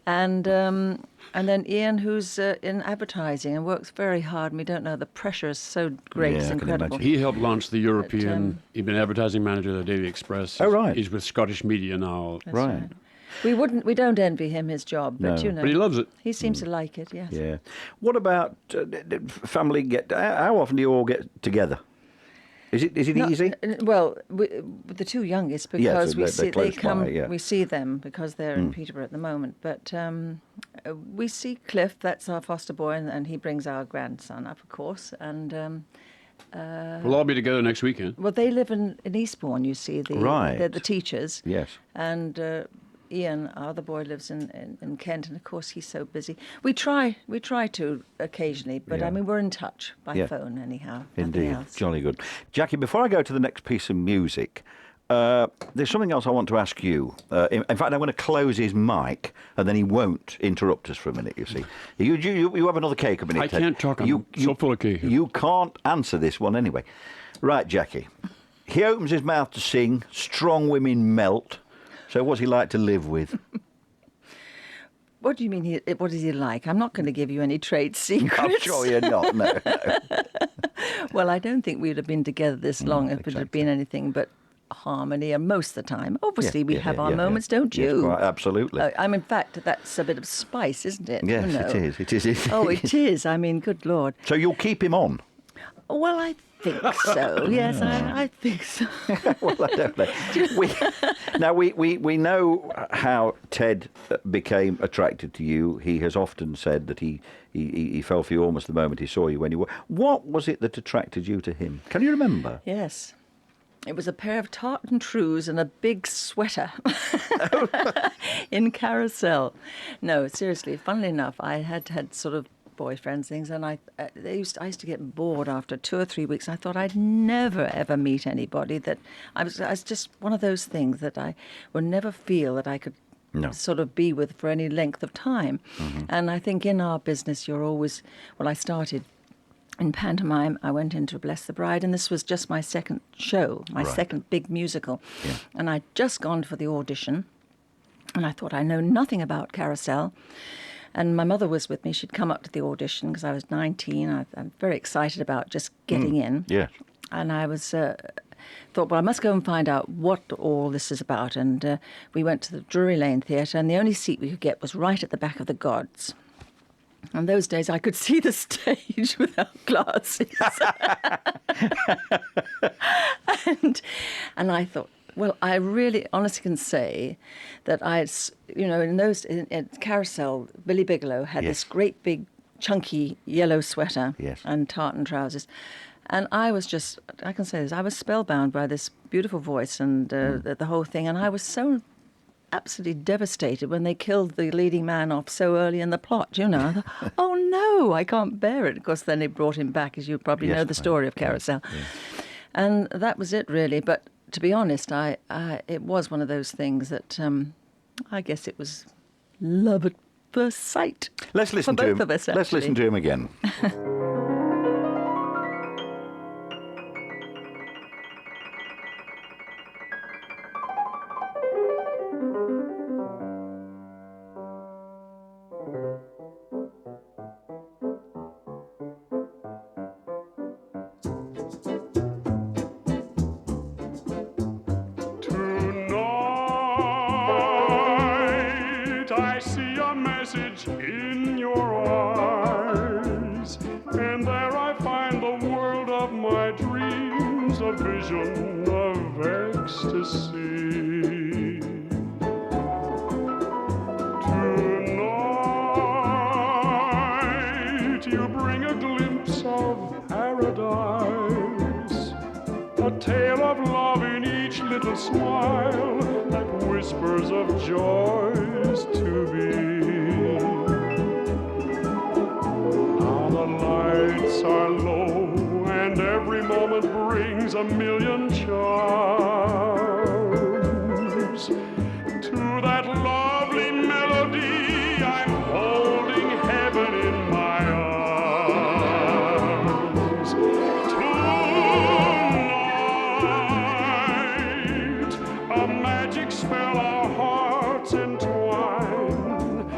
[SPEAKER 3] And then Ian, who's in advertising and works very hard. And we don't know, the pressure is so great,
[SPEAKER 1] Yeah,
[SPEAKER 3] it's
[SPEAKER 1] I can
[SPEAKER 3] incredible.
[SPEAKER 1] imagine.
[SPEAKER 2] He helped launch the European. He'd been advertising manager of the Daily Express.
[SPEAKER 1] Oh, right.
[SPEAKER 2] He's with Scottish Media now.
[SPEAKER 3] That's
[SPEAKER 1] Right.
[SPEAKER 3] We don't envy him his job, but
[SPEAKER 1] No.
[SPEAKER 3] you know,
[SPEAKER 2] But he loves it.
[SPEAKER 3] he seems to like it. Yes.
[SPEAKER 1] Yeah. What about family get? How often do you all get together? Is it
[SPEAKER 3] Not-
[SPEAKER 1] easy?
[SPEAKER 3] Well, with the two youngest,
[SPEAKER 1] Yeah,
[SPEAKER 3] because
[SPEAKER 1] so
[SPEAKER 3] we
[SPEAKER 1] they're
[SPEAKER 3] see they
[SPEAKER 1] close
[SPEAKER 3] come,
[SPEAKER 1] by, yeah.
[SPEAKER 3] we see them because they're in Peterborough at the moment. But we see Cliff, that's our foster boy, and he brings our grandson up, of course. And
[SPEAKER 2] We'll all be together next weekend.
[SPEAKER 3] well, they live in Eastbourne. You see,
[SPEAKER 1] Right.
[SPEAKER 3] they're the teachers.
[SPEAKER 1] Yes.
[SPEAKER 3] And Ian, our other boy, lives in Kent, and of course he's so busy. We try to occasionally, but
[SPEAKER 1] Yeah.
[SPEAKER 3] I mean we're in touch by
[SPEAKER 1] Yeah.
[SPEAKER 3] phone anyhow. nothing
[SPEAKER 1] Indeed.
[SPEAKER 3] else.
[SPEAKER 1] Jolly good. Jackie, before I go to the next piece of music, there's something else I want to ask you. In fact, I'm going to close his mic, and then he won't interrupt us for a minute, you see. You have another cake a minute.
[SPEAKER 2] I
[SPEAKER 1] Ted.
[SPEAKER 2] can't talk. I'm so full of cake.
[SPEAKER 1] You can't answer this one anyway. Right, Jackie. He opens his mouth to sing, strong women melt. So what's he like to live with?
[SPEAKER 3] What do you mean? What is he like? I'm not going to give you any trade secrets.
[SPEAKER 1] I'm sure you're not, no.
[SPEAKER 3] Well, I don't think we'd have been together this long if it had been anything but harmony, and most of the time. Obviously, we have our moments, don't
[SPEAKER 1] Yes,
[SPEAKER 3] you?
[SPEAKER 1] quite, absolutely.
[SPEAKER 3] In fact, that's a bit of spice, isn't it?
[SPEAKER 1] Yes,
[SPEAKER 3] You know.
[SPEAKER 1] it is. It is.
[SPEAKER 3] Oh, it is. I mean, good Lord.
[SPEAKER 1] So you'll keep him on?
[SPEAKER 3] Well, I think so. Yes, I think so.
[SPEAKER 1] Well, I don't know. We know how Ted became attracted to you. He has often said that he fell for you almost the moment he saw you when you were. What was it that attracted you to him? Can you remember?
[SPEAKER 3] Yes. It was a pair of tartan trews and a big sweater in Carousel. No, seriously, funnily enough, I had sort of boyfriends things, and I used to get bored after 2 or 3 weeks. I thought I'd never ever meet anybody that I was just one of those things that I would never feel that I could sort of be with for any length of time. And I think in our business you're always, well, I started in pantomime. I went into Bless the Bride, and this was just my second show, my second big musical.
[SPEAKER 1] Yeah.
[SPEAKER 3] And I'd just gone for the audition, and I thought, I know nothing about Carousel. And my mother was with me. She'd come up to the audition because I was 19. I'm very excited about just getting in.
[SPEAKER 1] Yes.
[SPEAKER 3] And I was thought, well, I must go and find out what all this is about. And we went to the Drury Lane Theatre, and the only seat we could get was right at the back of the gods. And those days I could see the stage without glasses. and I thought, well, I really honestly can say that in Carousel, Billy Bigelow had this great big chunky yellow sweater and tartan trousers. And I was just, I can say this, I was spellbound by this beautiful voice and the whole thing. And I was so absolutely devastated when they killed the leading man off so early in the plot, you know. I thought, oh no, I can't bear it. Of course, then they brought him back, as you probably know the story of Carousel. Yes. And that was it, really. But to be honest, it was one of those things that I guess it was love at first sight.
[SPEAKER 1] Let's listen to him. Let's listen to him again.
[SPEAKER 5] I see a message in your eyes, and there I find the world of my dreams, a vision of ecstasy. Tonight you bring a glimpse of paradise, a tale of love in each little smile that whispers of joys to be. Now the lights are low and every moment brings a million charms. To that lovely melody I'm holding heaven in my arms. Tonight a magic spell our hearts entwine,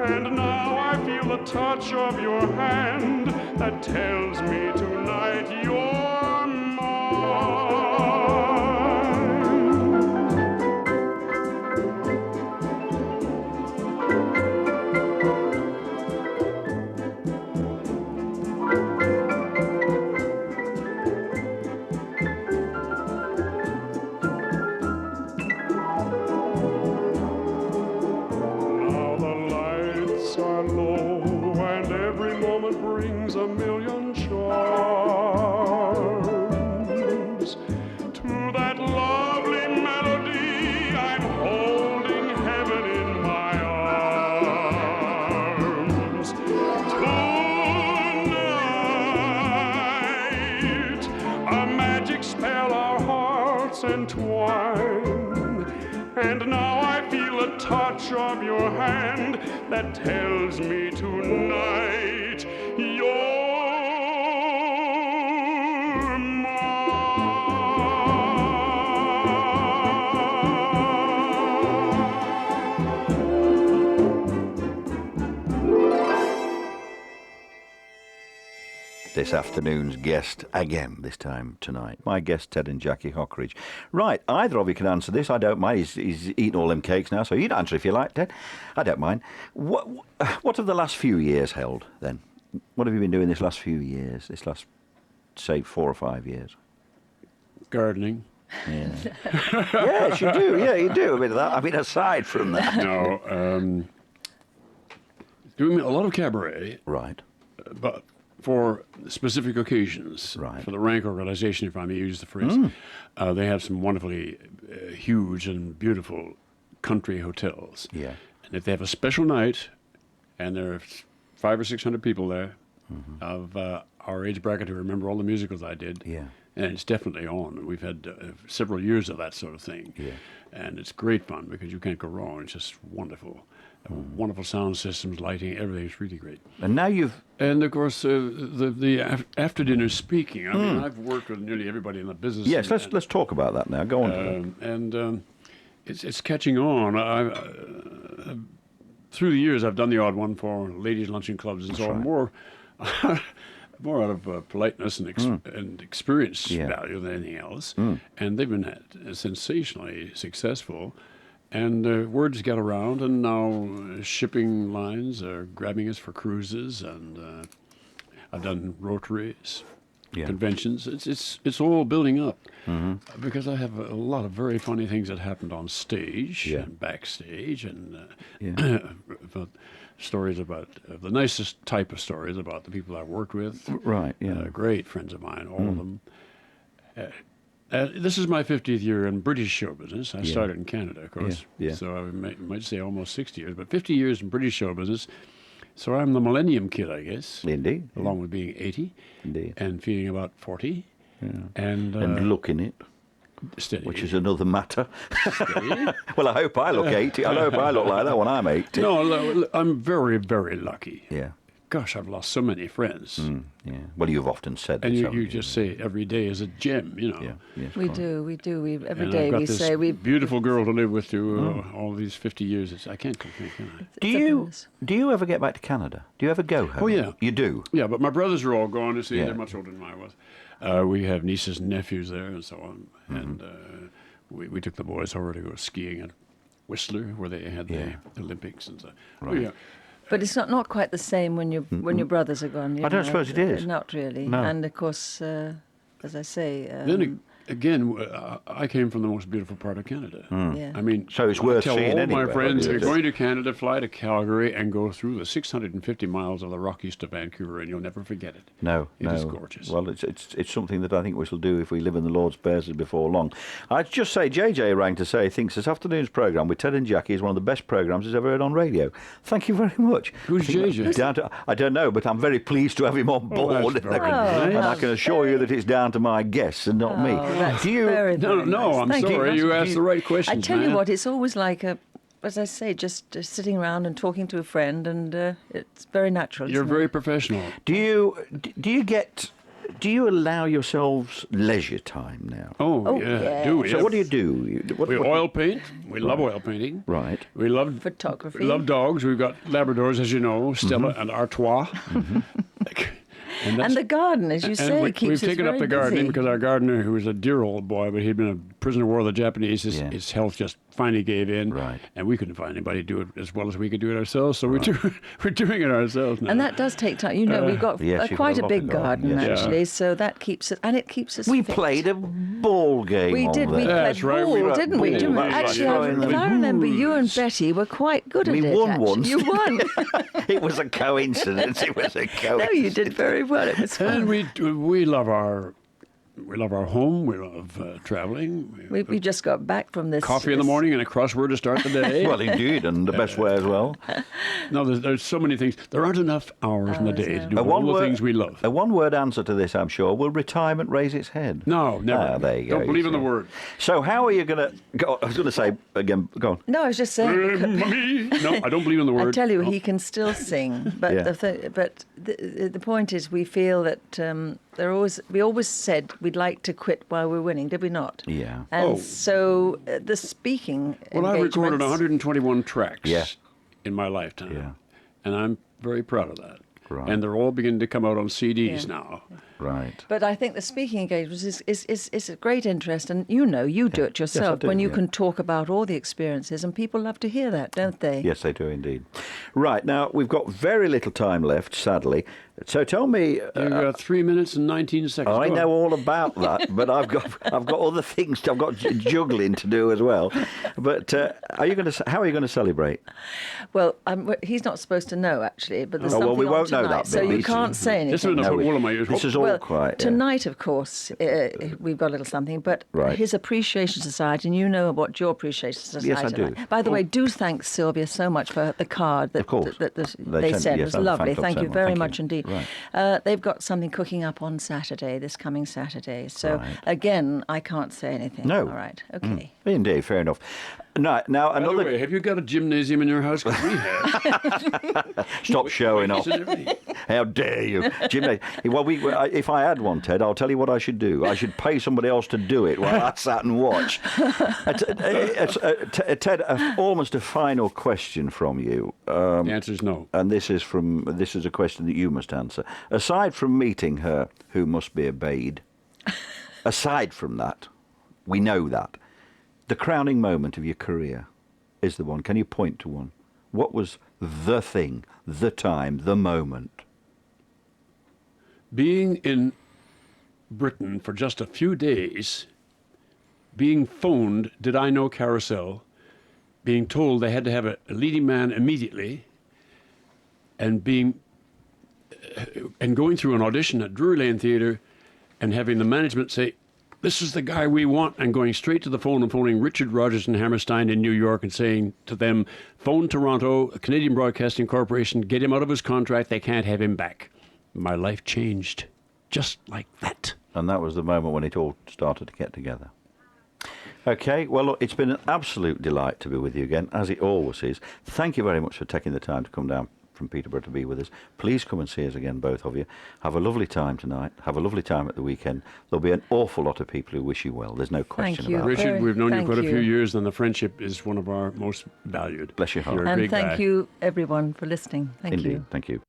[SPEAKER 5] and now I feel the touch of your hand that tells me tonight you're mine. Brings a million charms. To that lovely melody I'm holding heaven in my arms. Tonight a magic spell our hearts entwine, and now I feel a touch of your hand that tells me tonight you're
[SPEAKER 1] this afternoon's guest again, this time tonight. My guest, Ted and Jackie Hockridge. Right, either of you can answer this. I don't mind. He's eating all them cakes now, so you can answer if you like, Ted. I don't mind. What have the last few years held, then? What have you been doing this last few years, this last, say, 4 or 5 years?
[SPEAKER 2] Gardening.
[SPEAKER 1] Yeah. Yes, you do. Yeah, you do a bit of that. I mean, aside from that.
[SPEAKER 2] No, doing a lot of cabaret,
[SPEAKER 1] Right.
[SPEAKER 2] but for specific occasions.
[SPEAKER 1] Right.
[SPEAKER 2] For the rank organization, if I may use the phrase. They have some wonderfully huge and beautiful country hotels.
[SPEAKER 1] Yeah.
[SPEAKER 2] And if they have a special night, and there are 500 or 600 people there of our age bracket who remember all the musicals I did.
[SPEAKER 1] Yeah.
[SPEAKER 2] And it's definitely on. We've had several years of that sort of thing.
[SPEAKER 1] Yeah.
[SPEAKER 2] And it's great fun because you can't go wrong. It's just wonderful. Wonderful sound systems, lighting, everything's really great.
[SPEAKER 1] And now you've...
[SPEAKER 2] And of course, the after dinner speaking. I mean, I've worked with nearly everybody in the business.
[SPEAKER 1] Yes, let's talk about that now. Go on.
[SPEAKER 2] And it's catching on. Through the years, I've done the odd one for ladies' luncheon clubs and so on. More out of politeness and experience value than anything else. And they've been sensationally successful. And words get around, and now shipping lines are grabbing us for cruises, and I've done rotaries, conventions. It's all building up because I have a lot of very funny things that happened on stage and backstage, and about stories about the nicest type of stories about the people I worked with.
[SPEAKER 1] Right. Yeah.
[SPEAKER 2] Great friends of mine, all of them. This is my 50th year in British show business. I started in Canada, of course.
[SPEAKER 1] Yeah.
[SPEAKER 2] So I might say almost 60 years, but 50 years in British show business. So I'm the millennium kid, I guess.
[SPEAKER 1] Indeed.
[SPEAKER 2] Along with being 80.
[SPEAKER 1] Indeed.
[SPEAKER 2] And feeling about 40.
[SPEAKER 1] Yeah.
[SPEAKER 2] And
[SPEAKER 1] looking it.
[SPEAKER 2] Steady.
[SPEAKER 1] Which is another matter.
[SPEAKER 2] Steady.
[SPEAKER 1] Well, I hope I look 80. I hope I look like that when I'm 80.
[SPEAKER 2] No, I'm very, very lucky.
[SPEAKER 1] Yeah.
[SPEAKER 2] Gosh, I've lost so many friends.
[SPEAKER 1] Yeah. Well, you've often said this.
[SPEAKER 2] And
[SPEAKER 1] haven't
[SPEAKER 2] you just say every day is a gem, you know.
[SPEAKER 1] Yeah. Yes,
[SPEAKER 3] We
[SPEAKER 1] quite.
[SPEAKER 3] do. Every
[SPEAKER 2] And
[SPEAKER 3] day
[SPEAKER 2] I've got
[SPEAKER 3] we
[SPEAKER 2] this
[SPEAKER 3] say we.
[SPEAKER 2] beautiful girl to live with through all these 50 years. I can't complain, can I?
[SPEAKER 1] Do you ever get back to Canada? Do you ever go home?
[SPEAKER 2] Oh, yeah.
[SPEAKER 1] You do?
[SPEAKER 2] Yeah, but my brothers are all gone. You see,
[SPEAKER 1] Yeah.
[SPEAKER 2] they're much older than I was. We have nieces and nephews there and so on. And we took the boys over to go skiing at Whistler, where they had the Olympics and so.
[SPEAKER 1] Right.
[SPEAKER 2] Oh, yeah.
[SPEAKER 3] But it's not quite the same when your brothers are gone. You
[SPEAKER 1] I don't
[SPEAKER 3] know.
[SPEAKER 1] suppose it is.
[SPEAKER 3] Not really.
[SPEAKER 1] No.
[SPEAKER 3] And of course, as I say.
[SPEAKER 2] Then again, I came from the most beautiful part of Canada.
[SPEAKER 3] Yeah.
[SPEAKER 2] I mean,
[SPEAKER 1] So it's
[SPEAKER 2] I
[SPEAKER 1] worth
[SPEAKER 2] tell
[SPEAKER 1] seeing
[SPEAKER 2] all
[SPEAKER 1] anyway,
[SPEAKER 2] my friends,
[SPEAKER 1] but
[SPEAKER 2] you're
[SPEAKER 1] it is.
[SPEAKER 2] going to Canada, fly to Calgary, and go through the 650 miles of the Rockies to Vancouver, and you'll never forget it.
[SPEAKER 1] No,
[SPEAKER 2] It is gorgeous.
[SPEAKER 1] Well, it's something that I think we shall do if we live in the Lord's spares before long. I'd just say JJ rang to say he thinks this afternoon's programme with Ted and Jackie is one of the best programmes he's ever heard on radio. Thank you very much.
[SPEAKER 2] Who's
[SPEAKER 1] I think
[SPEAKER 2] JJ?
[SPEAKER 1] that's down to, I don't know, but I'm very pleased to have him on
[SPEAKER 2] Oh, that's
[SPEAKER 1] board.
[SPEAKER 2] very
[SPEAKER 1] and
[SPEAKER 2] nice.
[SPEAKER 1] I can assure you that it's down to my guests and not me.
[SPEAKER 3] That's
[SPEAKER 1] Do you?
[SPEAKER 3] very, very
[SPEAKER 2] No,
[SPEAKER 3] nice.
[SPEAKER 2] I'm
[SPEAKER 3] Thank you.
[SPEAKER 2] sorry. You asked the right
[SPEAKER 3] I
[SPEAKER 2] questions,
[SPEAKER 3] tell you
[SPEAKER 2] man.
[SPEAKER 3] what, it's always like as I say, just sitting around and talking to a friend, and it's very natural.
[SPEAKER 2] You're
[SPEAKER 3] isn't
[SPEAKER 2] very
[SPEAKER 3] it?
[SPEAKER 2] professional.
[SPEAKER 1] Do you allow yourselves leisure time now?
[SPEAKER 2] Oh, yeah.
[SPEAKER 3] yeah.
[SPEAKER 2] Do we?
[SPEAKER 1] So what do you do?
[SPEAKER 2] We oil paint. We love oil painting.
[SPEAKER 1] Right.
[SPEAKER 2] We love
[SPEAKER 3] Photography.
[SPEAKER 2] We love dogs. We've got Labradors, as you know, Stella and Artois.
[SPEAKER 3] And the garden, as you say, keeps
[SPEAKER 2] we've
[SPEAKER 3] us
[SPEAKER 2] taken up
[SPEAKER 3] very
[SPEAKER 2] the gardening
[SPEAKER 3] busy.
[SPEAKER 2] because our gardener, who was a dear old boy, but he'd been a prisoner of war of the Japanese, his health just finally gave in,
[SPEAKER 1] Right.
[SPEAKER 2] and we couldn't find anybody to do it as well as we could do it ourselves. So we're doing it ourselves now.
[SPEAKER 3] And that does take time. You know, we've got
[SPEAKER 1] yes, you've
[SPEAKER 3] quite
[SPEAKER 1] got a
[SPEAKER 3] a
[SPEAKER 1] lot
[SPEAKER 3] big
[SPEAKER 1] of garden,
[SPEAKER 3] garden,
[SPEAKER 1] yes.
[SPEAKER 3] actually, so that keeps it, and it keeps us
[SPEAKER 1] We
[SPEAKER 3] fit.
[SPEAKER 1] played a ball game.
[SPEAKER 3] We
[SPEAKER 1] on
[SPEAKER 3] did. We
[SPEAKER 1] there.
[SPEAKER 2] That's
[SPEAKER 3] played
[SPEAKER 2] right,
[SPEAKER 3] ball,
[SPEAKER 2] we were
[SPEAKER 3] didn't we?
[SPEAKER 2] ball.
[SPEAKER 3] Do you remember?
[SPEAKER 2] That's
[SPEAKER 3] Actually,
[SPEAKER 1] right.
[SPEAKER 3] I remember you and
[SPEAKER 2] Balls.
[SPEAKER 3] Betty were quite good
[SPEAKER 1] We
[SPEAKER 3] at it.
[SPEAKER 1] won
[SPEAKER 3] actually.
[SPEAKER 1] once.
[SPEAKER 3] You won.
[SPEAKER 1] It was a coincidence. It was a coincidence.
[SPEAKER 3] No, you did very well. It was
[SPEAKER 2] And
[SPEAKER 3] fun.
[SPEAKER 2] we love our home. We love traveling.
[SPEAKER 3] We just got back from this.
[SPEAKER 2] Coffee in the morning and a crossword to start the day.
[SPEAKER 1] Well, indeed, and the best way as well.
[SPEAKER 2] No, there's so many things. There aren't enough hours in the day to do
[SPEAKER 1] A
[SPEAKER 2] all the things we love.
[SPEAKER 1] A one-word answer to this, I'm sure. Will retirement raise its head?
[SPEAKER 2] No, never.
[SPEAKER 1] Ah, there you go.
[SPEAKER 2] Don't believe in the
[SPEAKER 1] see.
[SPEAKER 2] word.
[SPEAKER 1] So how are you going to go? I was going to say again. Go on.
[SPEAKER 3] No, I was just saying.
[SPEAKER 2] No, I don't believe in the word.
[SPEAKER 3] I tell you, he can still sing, but
[SPEAKER 1] Yeah.
[SPEAKER 3] the point is, we feel that we always said we'd like to quit while we're winning, did we not?
[SPEAKER 1] Yeah.
[SPEAKER 3] And
[SPEAKER 2] Oh.
[SPEAKER 3] so the speaking.
[SPEAKER 2] Well, I've recorded
[SPEAKER 3] engagements-
[SPEAKER 2] 121 tracks
[SPEAKER 1] Yeah.
[SPEAKER 2] in my lifetime.
[SPEAKER 1] Yeah.
[SPEAKER 2] And I'm very proud of that.
[SPEAKER 1] Right.
[SPEAKER 2] and they're all beginning to come out on CDs
[SPEAKER 3] Yeah.
[SPEAKER 2] now.
[SPEAKER 1] Right.
[SPEAKER 3] But I think the speaking engagements is a great interest, and you know, you do it yourself
[SPEAKER 1] do,
[SPEAKER 3] when you
[SPEAKER 1] yeah.
[SPEAKER 3] can talk about all the experiences, and people love to hear that, don't they?
[SPEAKER 1] Yes, they do indeed. Right, now we've got very little time left, sadly. So tell me,
[SPEAKER 2] You've got 3 minutes and 19 seconds.
[SPEAKER 1] I
[SPEAKER 2] Go
[SPEAKER 1] know
[SPEAKER 2] on.
[SPEAKER 1] all about that, but I've got other things. I've got juggling to do as well. But how are you going to celebrate?
[SPEAKER 3] Well, he's not supposed to know actually, but there's
[SPEAKER 1] Oh, well,
[SPEAKER 3] something
[SPEAKER 1] we
[SPEAKER 3] on
[SPEAKER 1] won't know
[SPEAKER 3] tonight,
[SPEAKER 1] that
[SPEAKER 3] so
[SPEAKER 1] bit.
[SPEAKER 3] you
[SPEAKER 1] This
[SPEAKER 3] can't say
[SPEAKER 2] This
[SPEAKER 3] anything.
[SPEAKER 2] is
[SPEAKER 1] No,
[SPEAKER 2] enough all of my ears.
[SPEAKER 1] this is all
[SPEAKER 3] Well,
[SPEAKER 1] quiet. yeah.
[SPEAKER 3] tonight, of course, we've got a little something, but
[SPEAKER 1] Right.
[SPEAKER 3] his Appreciation Society, and you know what your Appreciation Society
[SPEAKER 1] Yes, I
[SPEAKER 3] is
[SPEAKER 1] do.
[SPEAKER 3] like. By the way, do thank Sylvia so much for the card that,
[SPEAKER 1] Of course.
[SPEAKER 3] that
[SPEAKER 1] They
[SPEAKER 3] they
[SPEAKER 1] sent-
[SPEAKER 3] sent.
[SPEAKER 1] yes,
[SPEAKER 3] It was
[SPEAKER 1] the fan
[SPEAKER 3] lovely.
[SPEAKER 1] club
[SPEAKER 3] Thank
[SPEAKER 1] sent
[SPEAKER 3] you
[SPEAKER 1] one.
[SPEAKER 3] very
[SPEAKER 1] Thank
[SPEAKER 3] much
[SPEAKER 1] you.
[SPEAKER 3] indeed.
[SPEAKER 1] Right.
[SPEAKER 3] They've got something cooking up on Saturday, this coming Saturday. So,
[SPEAKER 1] Right.
[SPEAKER 3] again, I can't say anything.
[SPEAKER 1] No.
[SPEAKER 3] All right. Okay.
[SPEAKER 1] Indeed, fair enough. Now
[SPEAKER 2] By the
[SPEAKER 1] another.
[SPEAKER 2] way, have you got a gymnasium in your house? 'Cause we have.
[SPEAKER 1] Stop showing off.
[SPEAKER 2] And everything.
[SPEAKER 1] How dare you, Jim? Well, if I had one, Ted, I'll tell you what I should do. I should pay somebody else to do it while I sat and watched. Ted, almost a final question from you.
[SPEAKER 2] The answer is no.
[SPEAKER 1] And this is a question that you must answer. Aside from meeting her, who must be obeyed, aside from that, we know that, the crowning moment of your career is the one. Can you point to one? What was the thing, the time, the moment?
[SPEAKER 2] Being in Britain for just a few days, being phoned, did I know Carousel, being told they had to have a leading man immediately, and going through an audition at Drury Lane Theatre and having the management say, this is the guy we want, and going straight to the phone and phoning Richard Rogers and Hammerstein in New York and saying to them, phone Toronto, Canadian Broadcasting Corporation, get him out of his contract, they can't have him back. My life changed just like that.
[SPEAKER 1] And that was the moment when it all started to get together. Okay, well, look, it's been an absolute delight to be with you again, as it always is. Thank you very much for taking the time to come down from Peterborough to be with us. Please come and see us again, both of you. Have a lovely time tonight. Have a lovely time at the weekend. There'll be an awful lot of people who wish you well. There's no question
[SPEAKER 3] you.
[SPEAKER 1] about it.
[SPEAKER 2] Richard, we've known you
[SPEAKER 3] Thank
[SPEAKER 2] quite a few
[SPEAKER 3] you.
[SPEAKER 2] years, and the friendship is one of our most valued.
[SPEAKER 1] Bless your heart.
[SPEAKER 2] You're a
[SPEAKER 3] And
[SPEAKER 2] great
[SPEAKER 3] thank
[SPEAKER 2] guy.
[SPEAKER 3] you, everyone, for listening. Thank
[SPEAKER 1] Indeed.
[SPEAKER 3] you.
[SPEAKER 1] Thank you.